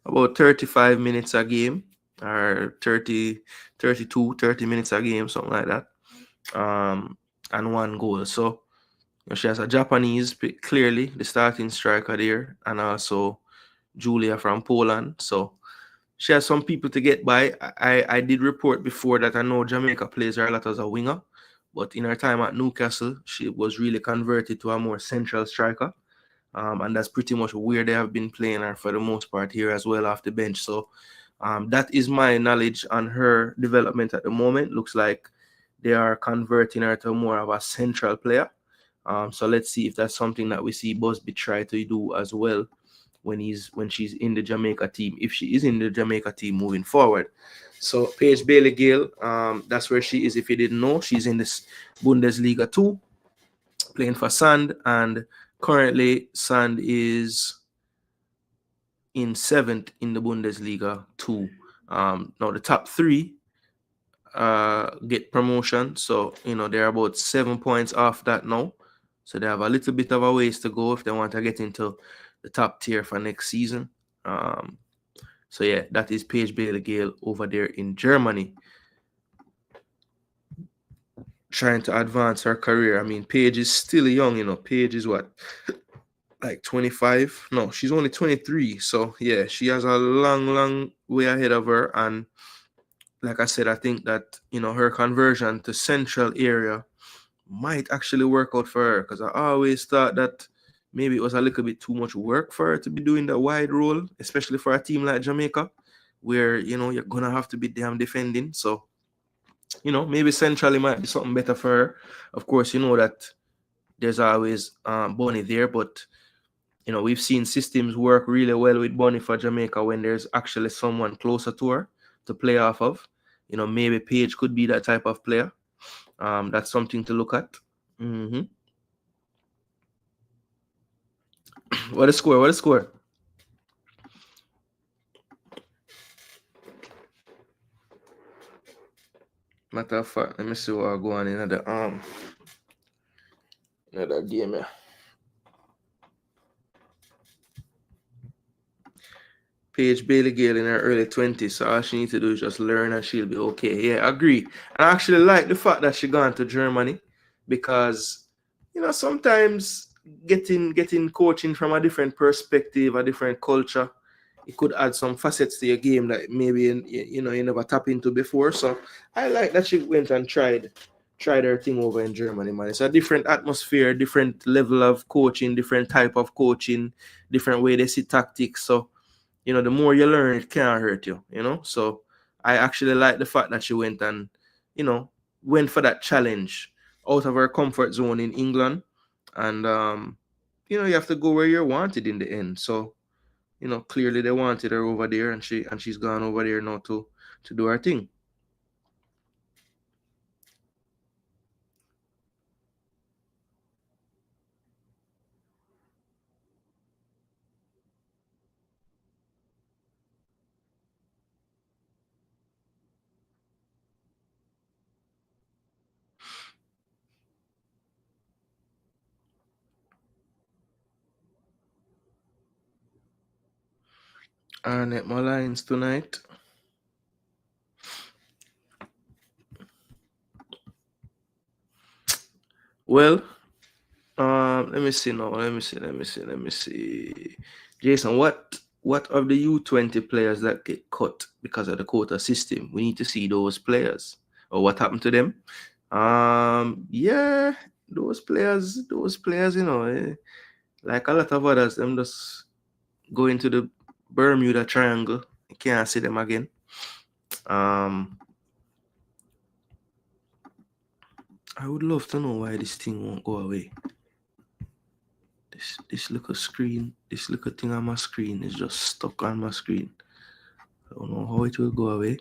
About 35 minutes a game, or 30 minutes a game, something like that. And 1 goal. So you know, she has a Japanese, clearly the starting striker there, and also Julia from Poland. So she has some people to get by. I did report before that I know Jamaica plays her a lot as a winger, but in her time at Newcastle, she was really converted to a more central striker. And that's pretty much where they have been playing her for the most part here as well off the bench. So that is my knowledge on her development at the moment. Looks like they are converting her to more of a central player. So let's see if that's something that we see Busby try to do as well when she's in the Jamaica team, if she is in the Jamaica team moving forward. So Paige Bailey Gale, that's where she is. If you didn't know, she's in this Bundesliga 2, playing for Sand, and currently Sand is in 7th in the Bundesliga 2. Now the top 3 get promotion, so you know they're about 7 points off that now. So they have a little bit of a ways to go if they want to get into the top tier for next season. So yeah, that is Paige Bailey Gale over there in Germany, trying to advance her career. I mean, Paige is still young, you know. Paige is what, like 25? No, she's only 23. So yeah, she has a long way ahead of her. And like I said, I think that, you know, her conversion to central area might actually work out for her, because I always thought that maybe it was a little bit too much work for her to be doing the wide role, especially for a team like Jamaica, where, you know, you're going to have to be damn defending. So, you know, maybe centrally might be something better for her. Of course, you know that there's always Bonnie there, but, you know, we've seen systems work really well with Bonnie for Jamaica when there's actually someone closer to her to play off of. You know, maybe Paige could be that type of player. That's something to look at. What a score! What a score! Matter of fact, let me see what I go on in another game here. Paige Bailey Gale in her early 20s, so all she needs to do is just learn and she'll be okay. Yeah, I agree. And I actually like the fact that she gone to Germany, because, you know, sometimes getting coaching from a different perspective, a different culture, it could add some facets to your game that maybe you never tap into before. So I like that she went and tried her thing over in Germany, man. It's a different atmosphere, different level of coaching, different type of coaching, different way they see tactics. So you know, the more you learn, it can't hurt you, you know. So I actually like the fact that she went and, you know, went for that challenge out of her comfort zone in England. And you know, you have to go where you're wanted in the end. So, you know, clearly they wanted her over there, and she's gone over there now to do her thing. Arnett my lines tonight. Well, let me see now. Let me see. Jason, what of the U20 players that get cut because of the quota system? We need to see those players or what happened to them. Yeah, those players, you know, like a lot of others, them just go into the Bermuda Triangle. You can't see them again. I would love to know why this thing won't go away. This little screen, this little thing on my screen is just stuck on my screen. I don't know how it will go away.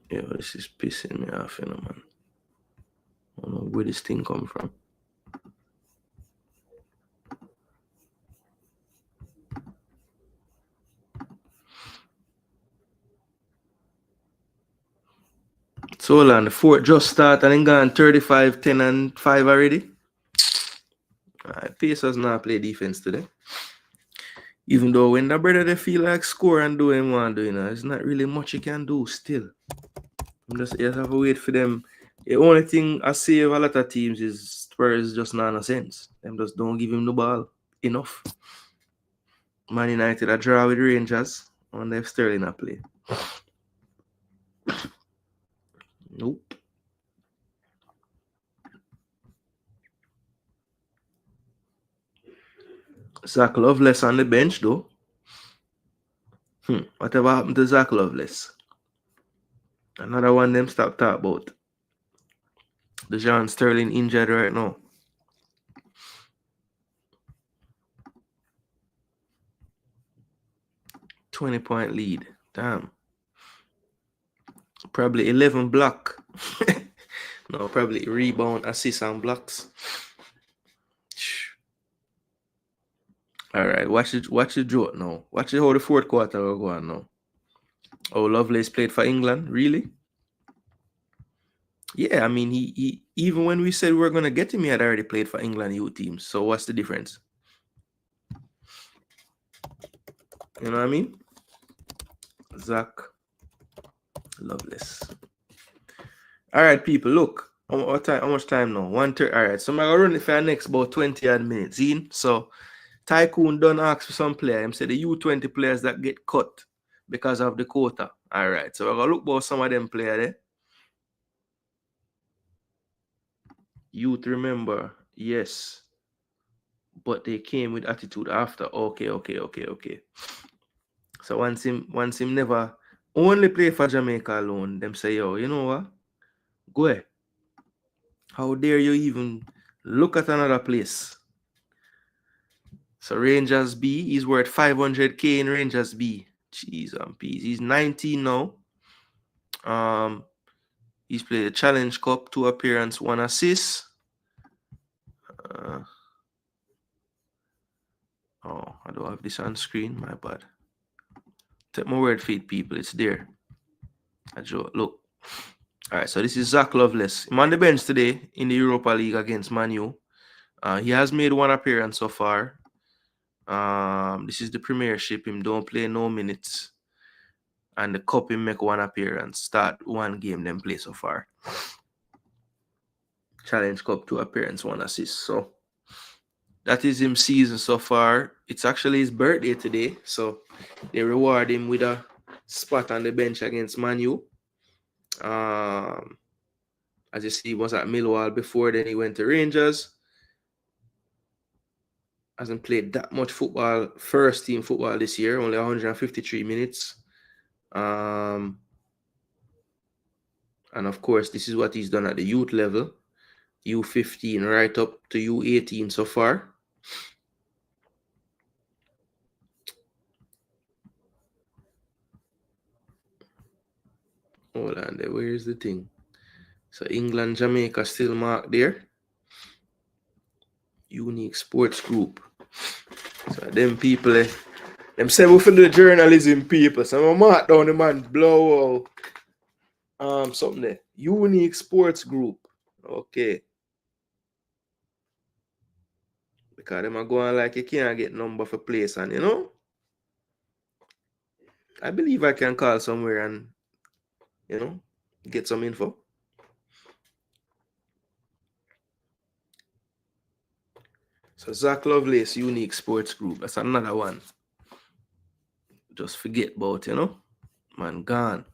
Yeah, this is pissing me off, you know, man. I don't know where this thing come from. So hold on, the fourth just start and then gone 35, 10 and 5 already. Alright, Pacers not play defense today. Even though when the brother they feel like score and do what he want to do, you know, it's not really much you can do still. You just have to wait for them. The only thing I see of a lot of teams is Spurs just not sense. Them just don't give him the ball enough. Man United a draw with Rangers and they've Sterling a play. Nope. Zach Loveless on the bench though. Whatever happened to Zach Loveless? Another one them stop talk about. The John Sterling injured right now. 20-point lead. Damn. Probably 11 block. No, probably rebound, assist, and blocks. All right, watch the joke now. Watch how the fourth quarter will go on now. Oh, Lovelace played for England, really? Yeah, I mean, he even when we said we were gonna get him, he had already played for England youth teams. So what's the difference? You know what I mean? Zach Loveless. All right, people, look. How much time now? 1:30. All right, so I'm gonna run it for the next about 20 odd minutes. So Tycoon done ask for some player. Him say the U20 players that get cut because of the quota. All right, so we're gonna look about some of them players there. Youth, remember, yes, but they came with attitude after. Okay. So once him never only play for Jamaica alone, them say, yo, you know what? Go ahead. How dare you even look at another place? So Rangers B, he's worth 500k in Rangers B. Jeez and peas. He's 19 now. He's played the Challenge Cup, 2 appearances, 1 assist. I don't have this on screen. My bad. Take my word for it, people. It's there. Look. All right, so this is Zach Loveless. I'm on the bench today in the Europa League against Man U. He has made 1 appearance so far. This is the Premiership. Him don't play no minutes. And the Cup him make 1 appearance. Start 1 game, then play so far. Challenge Cup, 2 appearance, 1 assist. So That is him season so far. It's actually his birthday today, so they reward him with a spot on the bench against Manu. As you see, he was at Millwall before, then he went to Rangers. Hasn't played that much football, first team football this year, only 153 minutes. And of course, this is what he's done at the youth level, U15 right up to U18 so far. Hold on there, where is the thing? So England, Jamaica still marked there. Unique Sports Group. So them people, them say we for the journalism people. So I mark down the man blow something there. Unique Sports Group. Okay. Because them are going like you can't get number for place, and you know, I believe I can call somewhere and you know get some info. So Zach Lovelace, Unique Sports Group. That's another one. Just forget about, you know, man gone.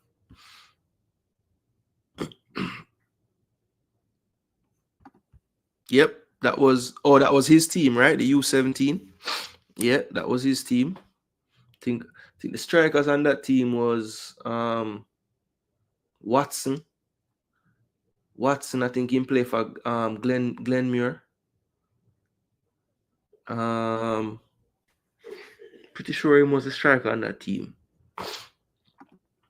Yep, that was his team, right? The U17. Yeah, that was his team. I think the strikers on that team was Watson. I think he played for Glenmuir. Pretty sure he was a striker on that team.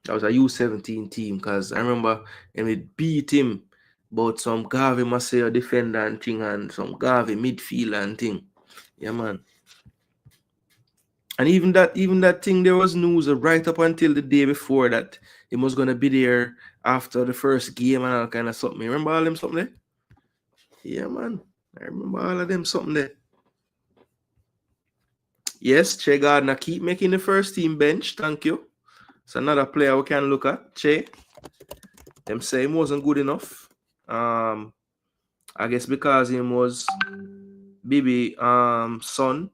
That was a U17 team, because I remember and we beat him about some Garvey Maceo defender and thing, and some Garvey midfielder and thing. Yeah, man. And even that thing, there was news right up until the day before that he was gonna be there after the first game and all kind of something. You remember all them something there? Yeah, man. I remember all of them something there. Yes, Che Gardner keep making the first team bench. Thank you. It's another player we can look at. Che. Them say him wasn't good enough. I guess because him was Bibi son,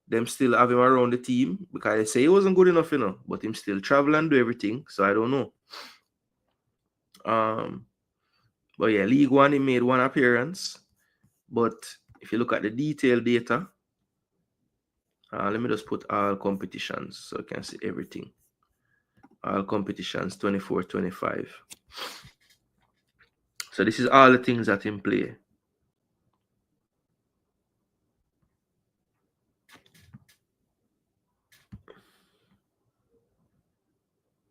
them still have him around the team because they say he wasn't good enough, you know, but him still travel and do everything. So I don't know. But yeah, League One, he made one appearance. But if you look at the detailed data, let me just put all competitions so you can see everything. All competitions 24-25. So this is all the things that him play.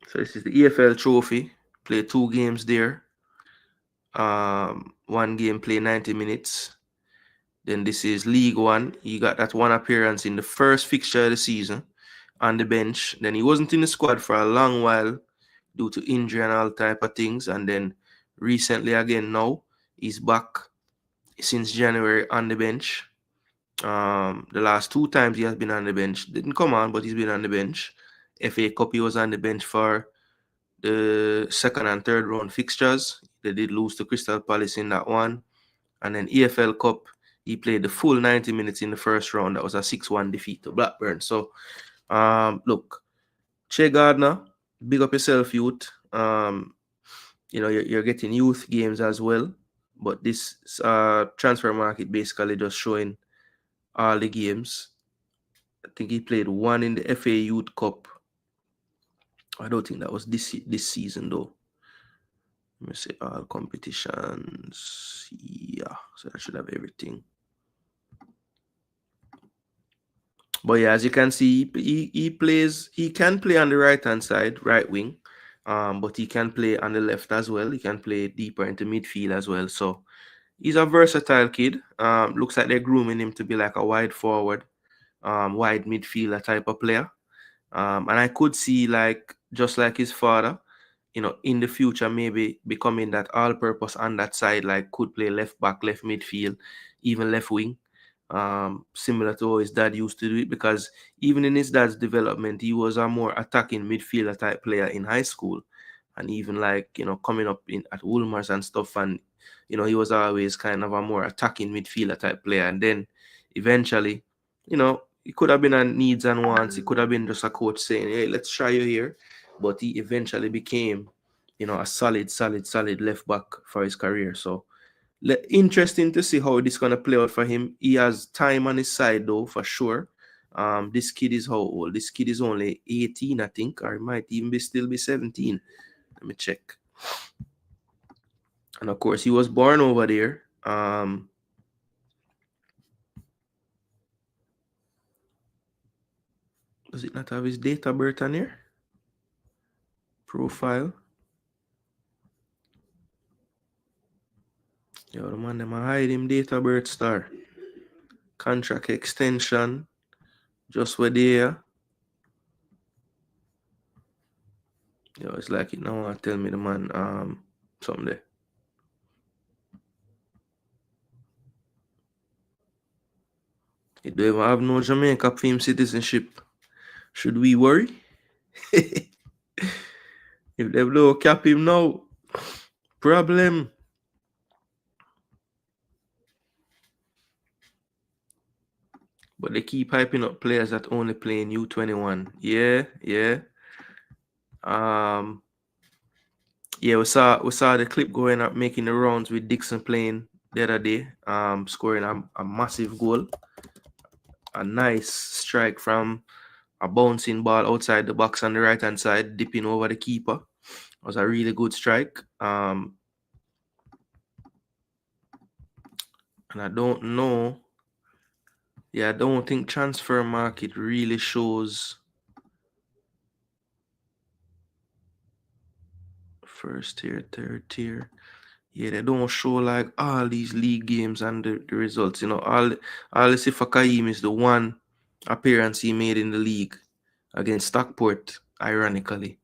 So this is the EFL trophy. Play 2 games there. One game play 90 minutes. Then this is League One. He got that one appearance in the first fixture of the season on the bench. Then he wasn't in the squad for a long while due to injury and all type of things. And then recently again now, he's back since January on the bench. The last 2 times he has been on the bench. Didn't come on, but he's been on the bench. FA Cup, he was on the bench for the second and third round fixtures. They did lose to Crystal Palace in that one. And then EFL Cup, he played the full 90 minutes in the first round. That was a 6-1 defeat to Blackburn. So, look, Che Gardner, big up yourself, youth. You know, you're getting youth games as well. But this transfer market basically just showing all the games. I think he played one in the FA Youth Cup. I don't think that was this season, though. Let me see all competitions. Yeah, so I should have everything. But yeah, as you can see, he can play on the right hand side, right wing, but he can play on the left as well. He can play deeper into midfield as well. So he's a versatile kid. Looks like they're grooming him to be like a wide forward, wide midfielder type of player. And I could see, like, just like his father, you know, in the future maybe becoming that all-purpose on that side, like could play left back, left midfield, even left wing. Similar to how his dad used to do it, because even in his dad's development, he was a more attacking midfielder type player in high school, and even like, you know, coming up in at Wolmer's and stuff, and you know, he was always kind of a more attacking midfielder type player. And then eventually, you know, it could have been a needs and wants. It could have been just a coach saying, hey, let's try you here. But he eventually became, you know, a solid left back for his career. So interesting to see how this going to play out for him. He has time on his side, though, for sure. This kid is how old? This kid is only 18, I think, or it might even still be 17. Let me check. And of course, he was born over there. Does it not have his date of birth on here? Profile. Yo, the man, them hide him date of birth star. Contract extension. Just where there. Yo, it's like it now. Tell me the man something there. He don't even have no Jamaica film citizenship. Should we worry? If they blow cap him now, problem. But they keep hyping up players that only play in U21. Yeah. Yeah, we saw the clip going up, making the rounds with Dixon playing the other day, scoring a massive goal. A nice strike from a bouncing ball outside the box on the right-hand side, dipping over the keeper. It was a really good strike. And I don't know. Yeah, I don't think transfer market really shows first tier, third tier. Yeah, they don't show like all these league games and the results. You know, all they see for Kaim is the one appearance he made in the league against Stockport, ironically.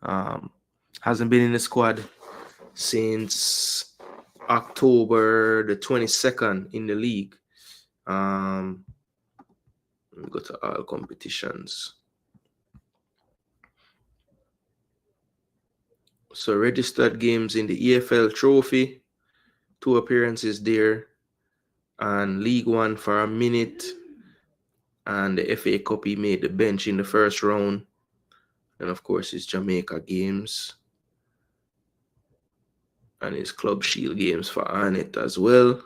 Hasn't been in the squad since October the 22nd in the league. Let me go to all competitions. So registered games in the EFL Trophy, 2 appearances there, and League One for a minute, and the FA Cup he made the bench in the first round, and of course his Jamaica games, and his Club Shield games for Arnett as well.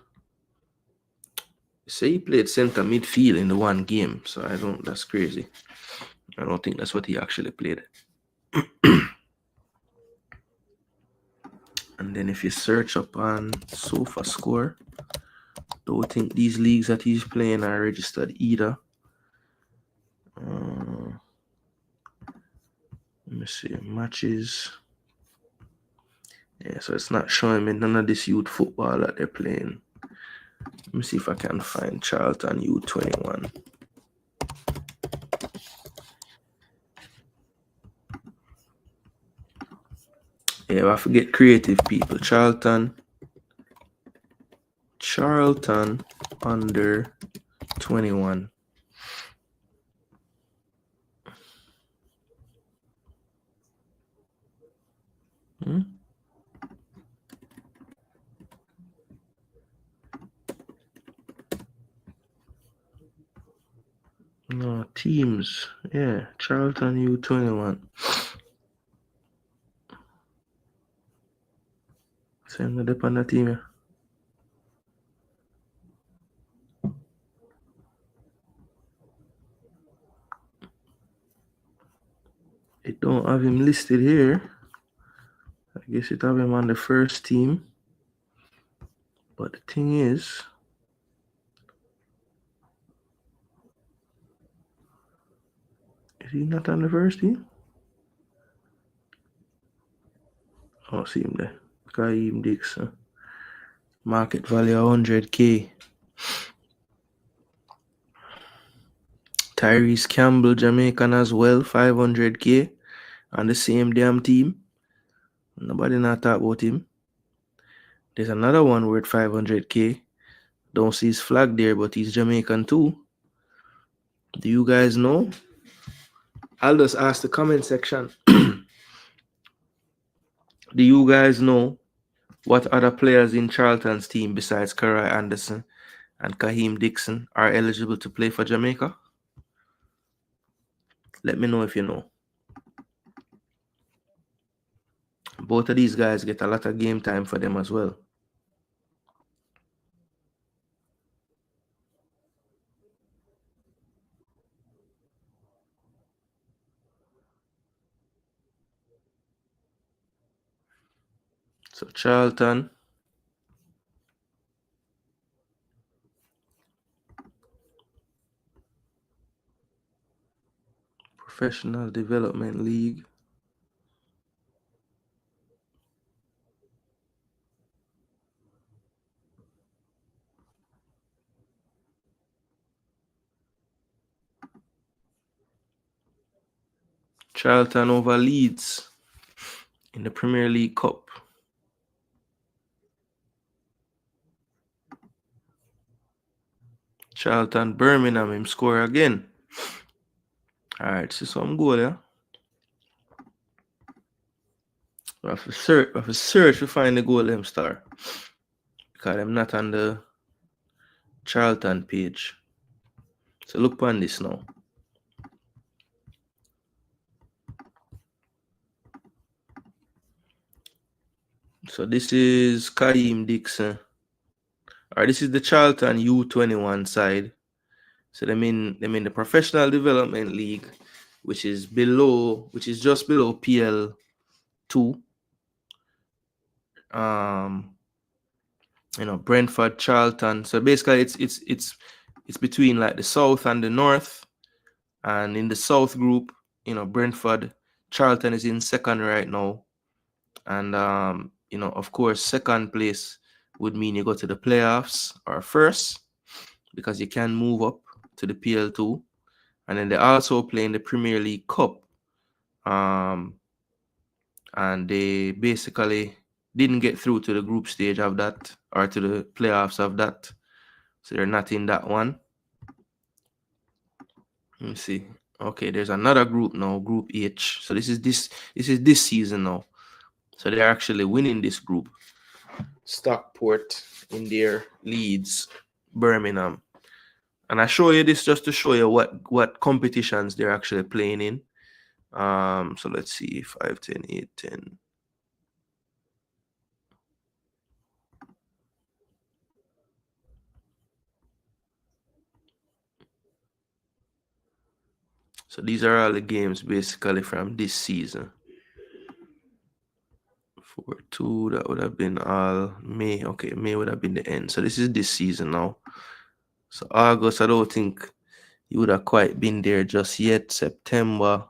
So he played center midfield in the one game, so that's crazy. I don't think that's what he actually played. And then if you search up on SofaScore, don't think these leagues that he's playing are registered either. Let me see, matches. Yeah, so it's not showing me none of this youth football that they're playing. Let me see if I can find Charlton U21. Yeah, I forget creative people. Charlton under 21. No, teams. Yeah, Charlton U21. Same with on the team here. It don't have him listed here. I guess it have him on the first team. But the thing is, he not on the first team? Oh, see him there. Kaim Dixon. Market value 100K. Tyrese Campbell, Jamaican as well, 500K on the same damn team. Nobody not talk about him. There's another one worth 500K. Don't see his flag there, but he's Jamaican too. Do you guys know? I'll just ask the comment section. Do you guys know what other players in Charlton's team besides Karai Anderson and Kaheem Dixon are eligible to play for Jamaica? Let me know if you know. Both of these guys get a lot of game time for them as well. So Charlton, Professional Development League. Charlton over Leeds in the Premier League Cup. Charlton Birmingham, him score again. Alright, see some goal, yeah? I have to search to find the goal them star. Because I'm not on the Charlton page. So look on this now. So this is Kaheem Dixon. Alright, this is the Charlton U21 side. So they mean the Professional Development League, which is just below PL2. Brentford, Charlton. So basically it's between like the south and the north. And in the south group, Brentford, Charlton is in second right now. And of course, second place would mean you go to the playoffs or first, because you can move up to the PL2. And then they also play in the Premier League Cup. And they basically didn't get through to the group stage of that, or to the playoffs of that. So they're not in that one. Let me see. Okay, there's another group now, Group H. So this is this season now. So they're actually winning this group. Stockport in their Leeds, Birmingham. And I show you this just to show you what competitions they're actually playing in. So let's see, 5, 10, 8, 10. So these are all the games basically from this season. 4-2, that would have been all May. Okay, May would have been the end. So this is this season now. So August, I don't think you would have quite been there just yet. September,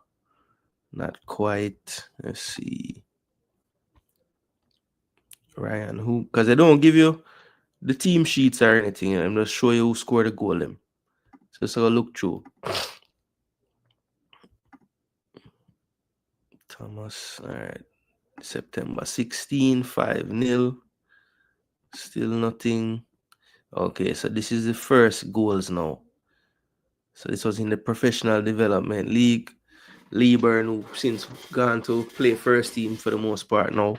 not quite. Let's see. Ryan, who? Because they don't give you the team sheets or anything. I'm just show you who scored the goal. Them. So let's have a look through. Thomas, all right. September 16, 5-0. Still nothing. Okay, so this is the first goals now. So this was in the Professional Development League. Lieburn, who since gone to play first team for the most part now.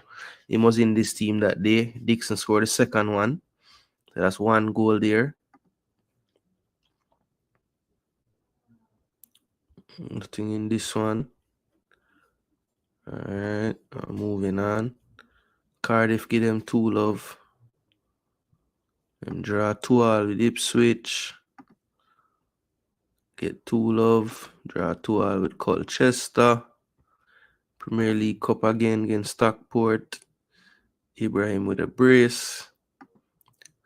He was in this team that day. Dixon scored the second one. So that's one goal there. Nothing in this one. All right, moving on. Cardiff give them 2-2. And draw 2-2 with Ipswich. Get 2-2. Draw 2-2 with Colchester. Premier League Cup again against Stockport. Ibrahim with a brace.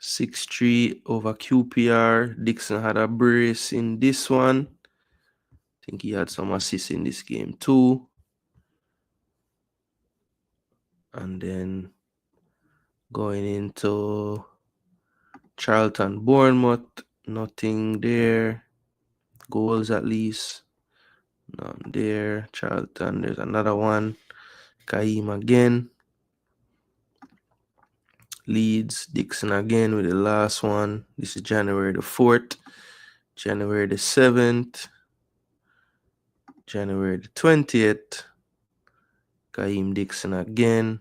6-3 over QPR. Dixon had a brace in this one. I think he had some assists in this game too. And then going into Charlton Bournemouth, nothing there. Goals at least. None there. Charlton, there's another one. Kaheem again. Leeds, Dixon again with the last one. This is January the 4th. January the 7th. January the 20th. Kaheem Dixon again.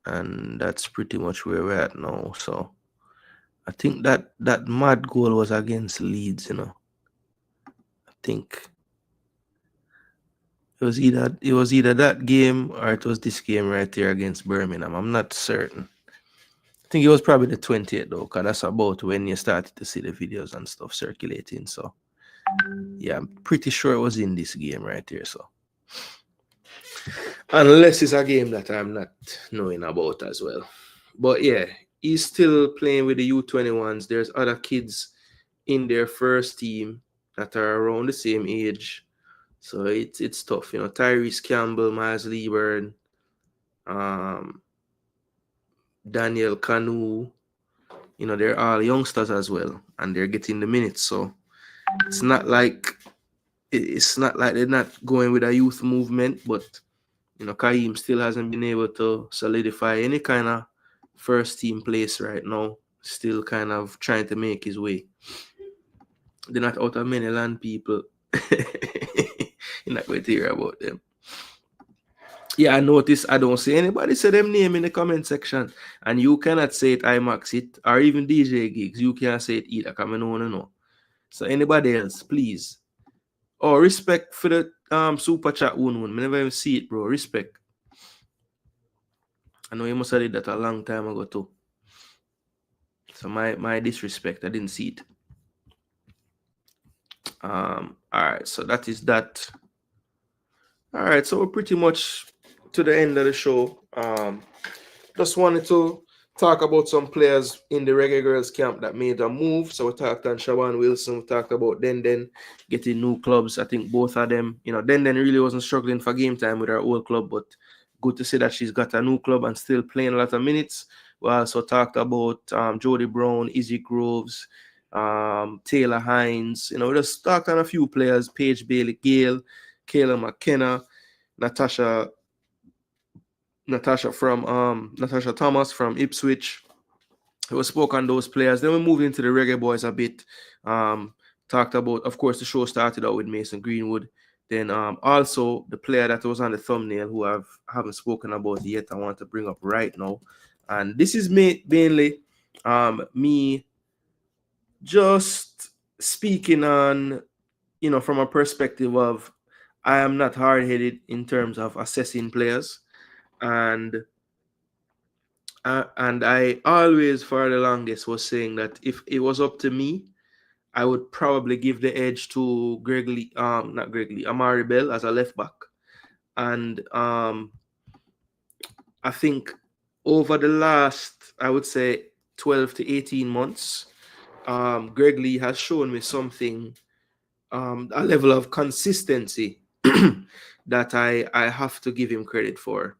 And that's pretty much where we're at now. So I think that mad goal was against Leeds, you know. I think it was either that game or it was this game right here against Birmingham. I'm not certain. I think it was probably the 20th though, because that's about when you started to see the videos and stuff circulating. So yeah, I'm pretty sure it was in this game right here. So unless it's a game that I'm not knowing about as well. But yeah, he's still playing with the U21s. There's other kids in their first team that are around the same age. So it's tough, you know. Tyrese Campbell, Miles Lieberg, Daniel Kanu, you know, they're all youngsters as well, and they're getting the minutes. So it's not like they're not going with a youth movement, but you know, Kaim still hasn't been able to solidify any kind of first team place right now. Still kind of trying to make his way. They're not out of many land people. You're not going to hear about them. Yeah, I noticed I don't see anybody say them name in the comment section. And you cannot say it IMAX it or even DJ Gigs. You can't say it either because I don't know. So anybody else, please. Oh, respect for the super chat one. I never even see it, bro. Respect. I know you must have did that a long time ago too. So my disrespect, I didn't see it. All right, so that is that. All right, so we're pretty much to the end of the show. Just wanted to talk about some players in the Reggae Girls camp that made a move. So we talked on Shawan Wilson, we talked about Den getting new clubs. I think both of them, you know, Den really wasn't struggling for game time with her old club, but good to see that she's got a new club and still playing a lot of minutes. We also talked about Jodie Brown, Izzy Groves, Taylor Hines. You know, we just talked on a few players, Paige Bailey Gale, Kayla McKenna, Natasha Thomas from Ipswich. We spoke on those players. Then we moved into the Reggae Boys a bit. Talked about, of course, the show started out with Mason Greenwood. Then also the player that was on the thumbnail who I haven't spoken about yet, I want to bring up right now. And this is mainly me just speaking on, you know, from a perspective of I am not hard-headed in terms of assessing players. And I always, for the longest, was saying that if it was up to me, I would probably give the edge to Amari Bell as a left back. And I think over the last, I would say, 12 to 18 months, Greg Lee has shown me something, a level of consistency that I have to give him credit for.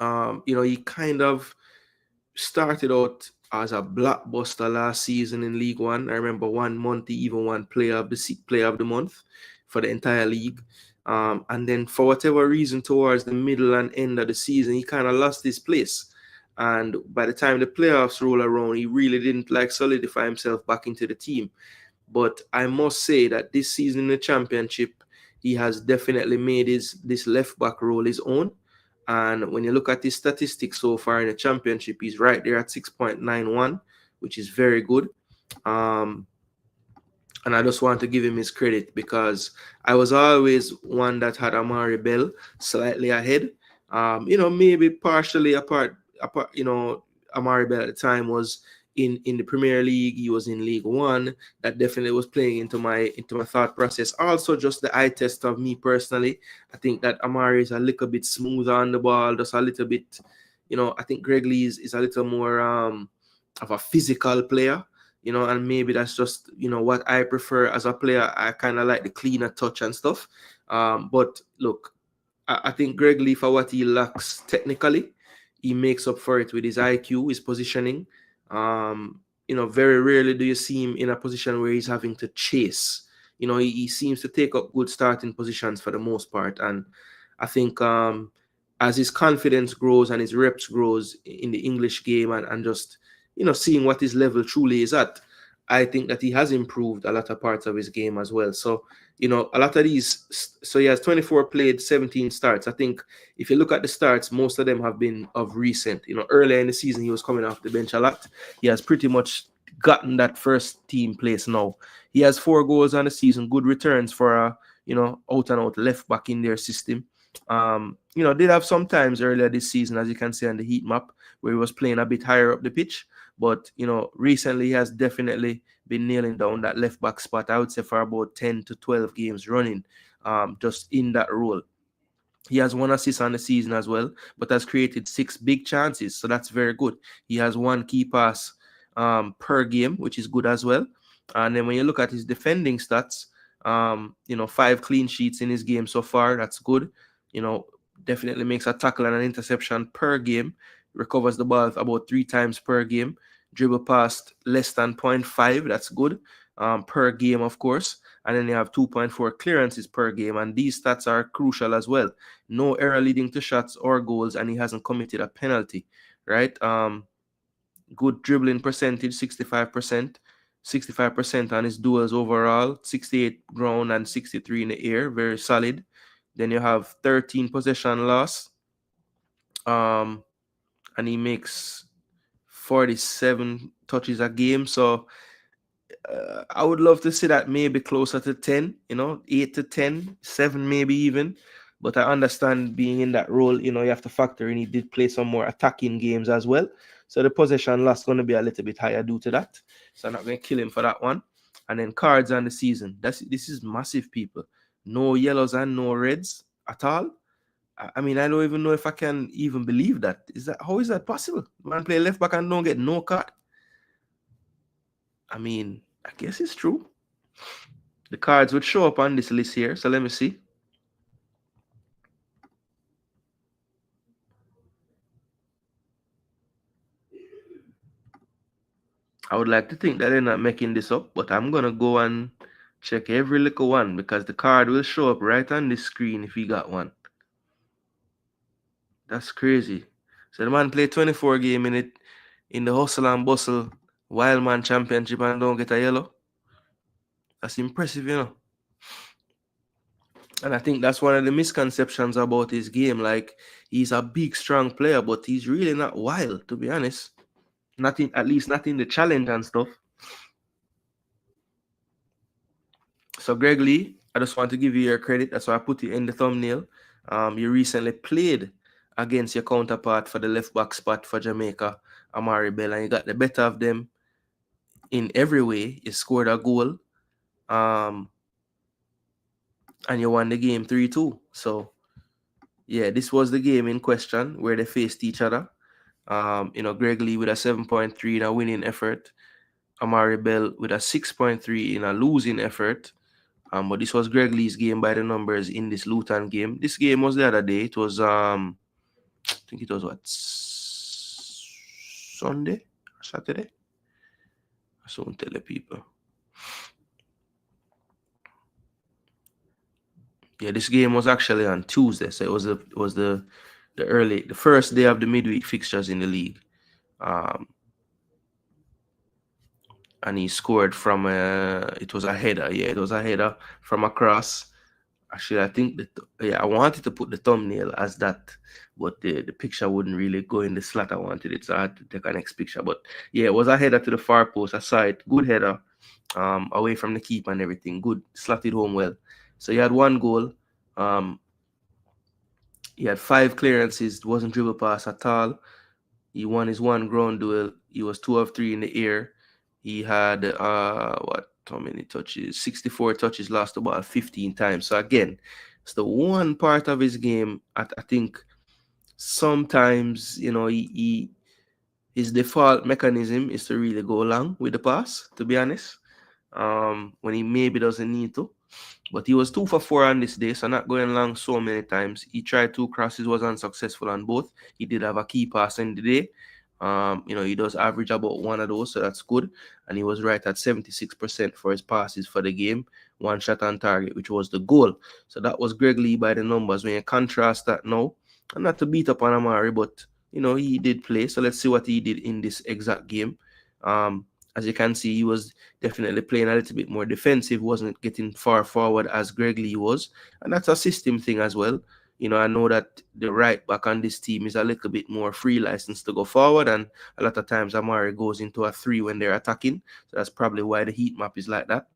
You know, he kind of started out as a blockbuster last season in League One. I remember 1 month he even won player of the month for the entire league. And then for whatever reason, towards the middle and end of the season, he kind of lost his place. And by the time the playoffs roll around, he really didn't solidify himself back into the team. But I must say that this season in the championship, he has definitely made this left back role his own. And when you look at his statistics so far in the championship, he's right there at 6.91, which is very good. And I just want to give him his credit because I was always one that had Amari Bell slightly ahead. You know, maybe partially apart, you know, Amari Bell at the time was in the Premier League. He was in League One. That definitely was playing into my thought process. Also, just the eye test of me personally. I think that Amari is a little bit smoother on the ball, just a little bit, you know, I think Greg Lee is a little more of a physical player, you know, and maybe that's just, you know, what I prefer as a player. I kind of like the cleaner touch and stuff. But look, I think Greg Lee, for what he lacks technically, he makes up for it with his IQ, his positioning. You know, very rarely do you see him in a position where he's having to chase. You know, he seems to take up good starting positions for the most part. And I think as his confidence grows and his reps grows in the English game and just, you know, seeing what his level truly is at, I think that he has improved a lot of parts of his game as well. So, a lot of these, so he has 24 played, 17 starts. I think if you look at the starts, most of them have been of recent. Earlier in the season, he was coming off the bench a lot. He has pretty much gotten that first team place now. He has 4 goals on the season, good returns for a, out and out left back in their system. Did have some times earlier this season, as you can see on the heat map, where he was playing a bit higher up the pitch. But, recently he has definitely been nailing down that left back spot, I would say, for about 10 to 12 games running, just in that role. He has 1 assist on the season as well, but has created 6 big chances. So that's very good. He has 1 key pass per game, which is good as well. And then when you look at his defending stats, 5 clean sheets in his game so far. That's good. Definitely makes a tackle and an interception per game. Recovers the ball about 3 times per game. Dribble past less than 0.5. That's good. Per game, of course. And then you have 2.4 clearances per game. And these stats are crucial as well. No error leading to shots or goals, and he hasn't committed a penalty, right? Good dribbling percentage, 65%. 65% on his duels overall, 68 ground and 63 in the air. Very solid. Then you have 13 possession loss. And he makes 47 touches a game. So I would love to see that maybe closer to 10, 8 to 10, 7 maybe even. But I understand being in that role, you have to factor in he did play some more attacking games as well. So the possession loss is going to be a little bit higher due to that. So I'm not going to kill him for that one. And then cards on the season. This is massive, people. No yellows and no reds at all. I mean, I don't even know if I can even believe that. How is that possible? Man play left back and don't get no card. I mean, I guess it's true. The cards would show up on this list here. So let me see. I would like to think that they're not making this up, but I'm going to go and check every little one because the card will show up right on the screen if he got one. That's crazy. So the man played 24 games in the hustle and bustle Wildman Championship and don't get a yellow. That's impressive, And I think that's one of the misconceptions about his game. Like, he's a big, strong player, but he's really not wild, to be honest. At least not in the challenge and stuff. So, Greg Lee, I just want to give you your credit. That's why I put you in the thumbnail. You recently played against your counterpart for the left back spot for Jamaica, Amari Bell, and you got the better of them in every way. You scored a goal, and you won the game 3-2. So, yeah, this was the game in question where they faced each other. Greg Lee with a 7.3 in a winning effort. Amari Bell with a 6.3 in a losing effort. But this was Greg Lee's game by the numbers in this Luton game. This game was the other day. It was I think it was Sunday or Saturday? I soon tell the people. Yeah, this game was actually on Tuesday, so it was the first day of the midweek fixtures in the league. And he scored from it was a header. Yeah, it was a header from across. Actually, I think I wanted to put the thumbnail as that, but the picture wouldn't really go in the slot I wanted it, so I had to take a next picture. But yeah, it was a header to the far post, aside, good header, away from the keeper and everything, good, slotted home well. So he had 1 goal, he had 5 clearances, wasn't dribble pass at all. He won his 1 ground duel. He was 2 of 3 in the air. He had how many touches? 64 touches, lost the ball 15 times. So again, it's the one part of his game I think sometimes, his default mechanism is to really go long with the pass, to be honest. When he maybe doesn't need to. But he was 2 for 4 on this day, so not going long so many times. He tried 2 crosses, was unsuccessful on both. He did have a key pass in the day. He does average about 1 of those, so that's good. And he was right at 76% for his passes for the game. 1 shot on target, which was the goal. So that was Greg Lee by the numbers. When you contrast that now, and not to beat up on Amari, but he did play. So let's see what he did in this exact game. As you can see, he was definitely playing a little bit more defensive, wasn't getting far forward as Greg Lee was. And that's a system thing as well. You know, I know that the right back on this team is a little bit more free license to go forward. And a lot of times Amari goes into a 3 when they're attacking. So that's probably why the heat map is like that.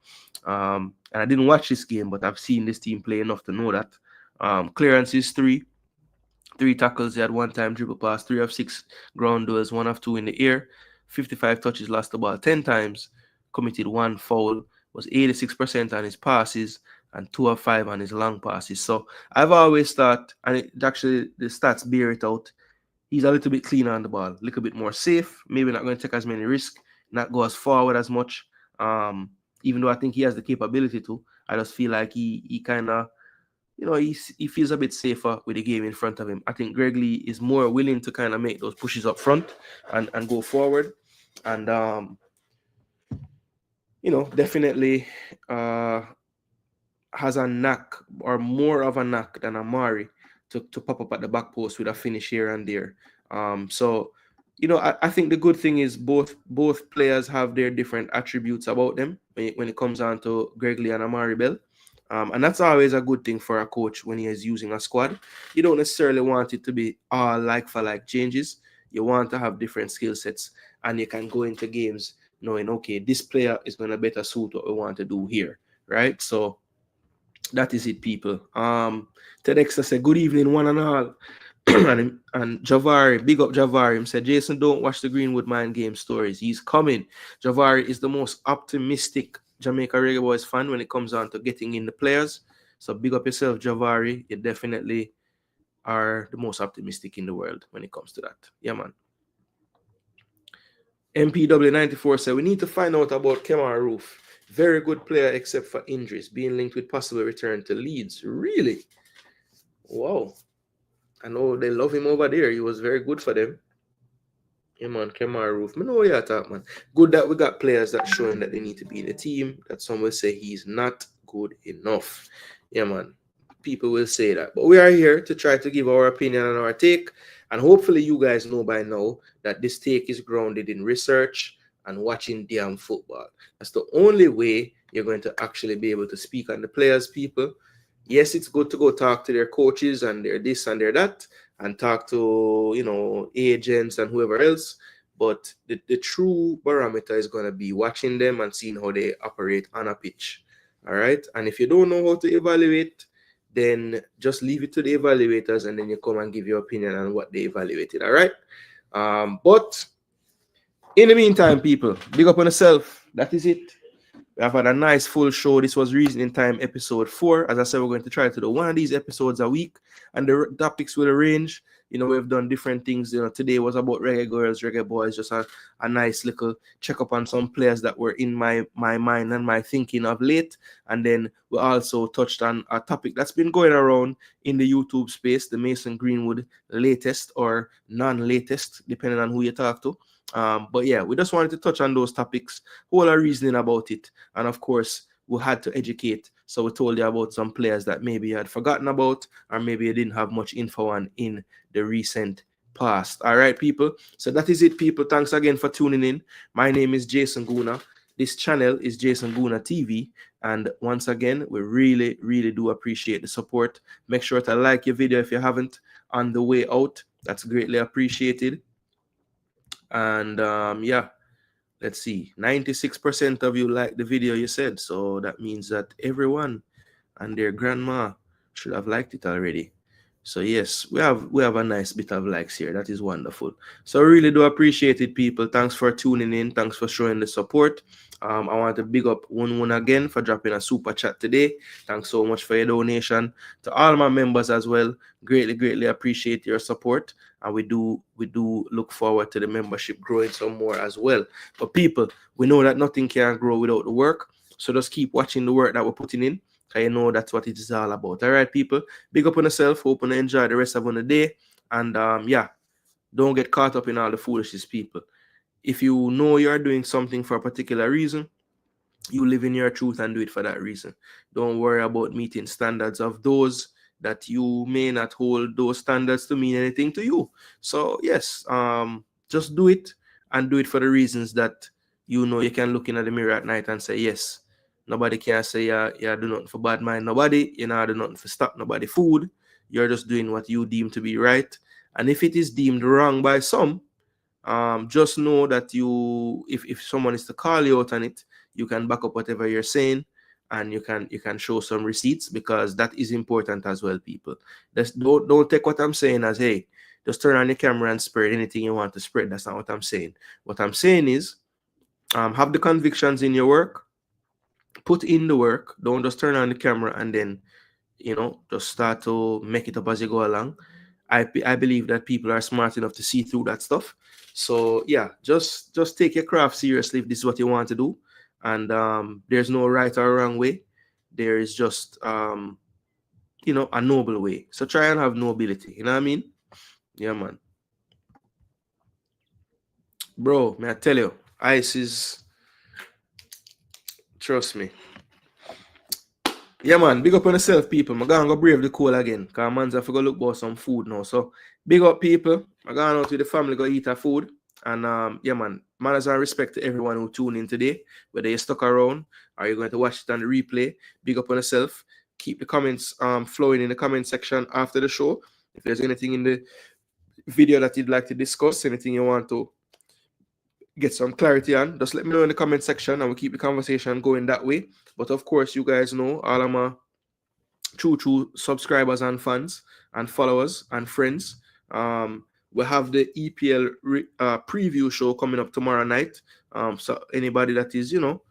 And I didn't watch this game, but I've seen this team play enough to know that. Clearance is 3 tackles. He had one time dribble pass, 3 of 6 ground duels, 1 of 2 in the air, 55 touches, lost the ball 10 times, committed 1 foul, was 86% on his passes, and 2 of 5 on his long passes. So I've always thought, and actually the stats bear it out, he's a little bit cleaner on the ball, a little bit more safe, maybe not going to take as many risks, not go as forward as much. Even though I think he has the capability to, I just feel like he kind of, you know, he feels a bit safer with the game in front of him. I think Greg Lee is more willing to kind of make those pushes up front and go forward. And, you know, definitely has a knack, or more of a knack than Amari, to pop up at the back post with a finish here and there. So, you know, I think the good thing is both players have their different attributes about them when it comes on to Greg Lee and Amari Bell. And that's always a good thing for a coach when he is using a squad. You don't necessarily want it to be all like for like changes. You want to have different skill sets, and you can go into games knowing, okay, this player is going to better suit what we want to do here, right? So that is it, people. TEDx said, good evening, one and all. and Javari, big up Javari, him said, Jason, don't watch the Greenwood Mind Game stories. He's coming. Javari is the most optimistic Jamaica Reggae Boys fan when it comes on to getting in the players. So big up yourself, Javari. You definitely are the most optimistic in the world when it comes to that. Yeah, man. MPW94 said, we need to find out about Kemar Roof. Very good player except for injuries, being linked with possible return to Leeds. Really? Wow. I know they love him over there. He was very good for them. Yeah, man, Kemar Roof. I know what you're talking, man. Good that we got players that showing that they need to be in the team, that some will say he's not good enough. Yeah, man. People will say that. But we are here to try to give our opinion and our take. And hopefully you guys know by now that this take is grounded in research and watching damn football. That's the only way you're going to actually be able to speak on the players, people. Yes, it's good to go talk to their coaches and their this and their that, and talk to, you know, agents and whoever else. But the true barometer is going to be watching them and seeing how they operate on a pitch. All right. And if you don't know how to evaluate, then just leave it to the evaluators, and then you come and give your opinion on what they evaluated. All right. But in the meantime, people, big up on yourself. That is it. We have had a nice full show. This was Reasoning Time episode 4. As I said, we're going to try to do one of these episodes a week, and the topics will range. You know, we've done different things. You know, today was about Reggae Girls, Reggae Boys, just a nice little check up on some players that were in my mind and my thinking of late. And then we also touched on a topic that's been going around in the YouTube space, the Mason Greenwood latest or non-latest, depending on who you talk to. But yeah, we just wanted to touch on those topics, whole our reasoning about it. And of course, we had to educate. So we told you about some players that maybe you had forgotten about, or maybe you didn't have much info on in the recent past. All right, people. So that is it, people. Thanks again for tuning in. My name is Jason Gooner. This channel is Jason Gooner TV. And once again, we really, really do appreciate the support. Make sure to like your video if you haven't on the way out. That's greatly appreciated. And yeah, let's see, 96% of you like the video, you said. So that means that everyone and their grandma should have liked it already. So yes, we have a nice bit of likes here. That is wonderful. So I really do appreciate it, people. Thanks for tuning in. Thanks for showing the support. I want to big up One again for dropping a super chat today. Thanks so much for your donation. To all my members as well, greatly, greatly appreciate your support. And we do look forward to the membership growing some more as well. But people, we know that nothing can grow without the work. So just keep watching the work that we're putting in. I know that's what it is all about. All right, people. Big up on yourself. Hope you enjoy the rest of the day. And yeah, don't get caught up in all the foolishness, people. If you know you're doing something for a particular reason, you live in your truth and do it for that reason. Don't worry about meeting standards of those that you may not hold those standards to mean anything to you. So yes, just do it, and do it for the reasons that you know you can look in at the mirror at night and say, yes, nobody can say you do nothing for bad mind nobody, you know, do nothing for stop nobody food. You're just doing what you deem to be right. And if it is deemed wrong by some, just know that you, if someone is to call you out on it, you can back up whatever you're saying, and you can show some receipts, because that is important as well, people. Just don't take what I'm saying as, hey, just turn on the camera and spread anything you want to spread. That's not what I'm saying. What I'm saying is, have the convictions in your work, put in the work. Don't just turn on the camera and then, you know, just start to make it up as you go along. I believe that people are smart enough to see through that stuff. So yeah, just take your craft seriously if this is what you want to do. And there's no right or wrong way. There is just you know, a noble way. So try and have nobility. You know what I mean? Yeah, man. Bro, may I tell you, ice is, trust me. Yeah, man, big up on yourself, people. I'm going to go brave the cold again, because man's have to go look about some food now. So, big up, people. I'm going out with the family, go eat our food. And, yeah, man, manners and respect to everyone who tuned in today, whether you're stuck around or you're going to watch it on the replay. Big up on yourself. Keep the comments flowing in the comment section after the show. If there's anything in the video that you'd like to discuss, anything you want to get some clarity on, just let me know in the comment section, and we'll keep the conversation going that way. But of course, you guys know, all of my true subscribers and fans and followers and friends, we have the EPL preview show coming up tomorrow night. So anybody that is, you know,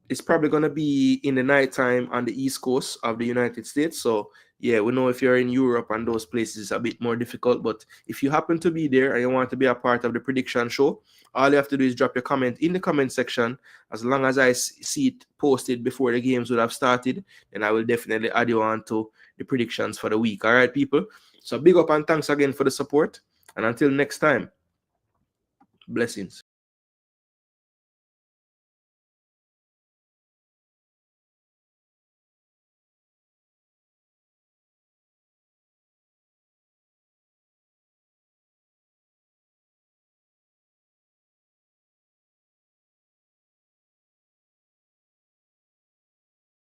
it's probably going to be in the nighttime on the East Coast of the United States. So yeah, we know if you're in Europe and those places, it's a bit more difficult. But if you happen to be there and you want to be a part of the prediction show, all you have to do is drop your comment in the comment section. As long as I see it posted before the games would have started, then I will definitely add you on to the predictions for the week. All right, people? So big up and thanks again for the support. And until next time, blessings.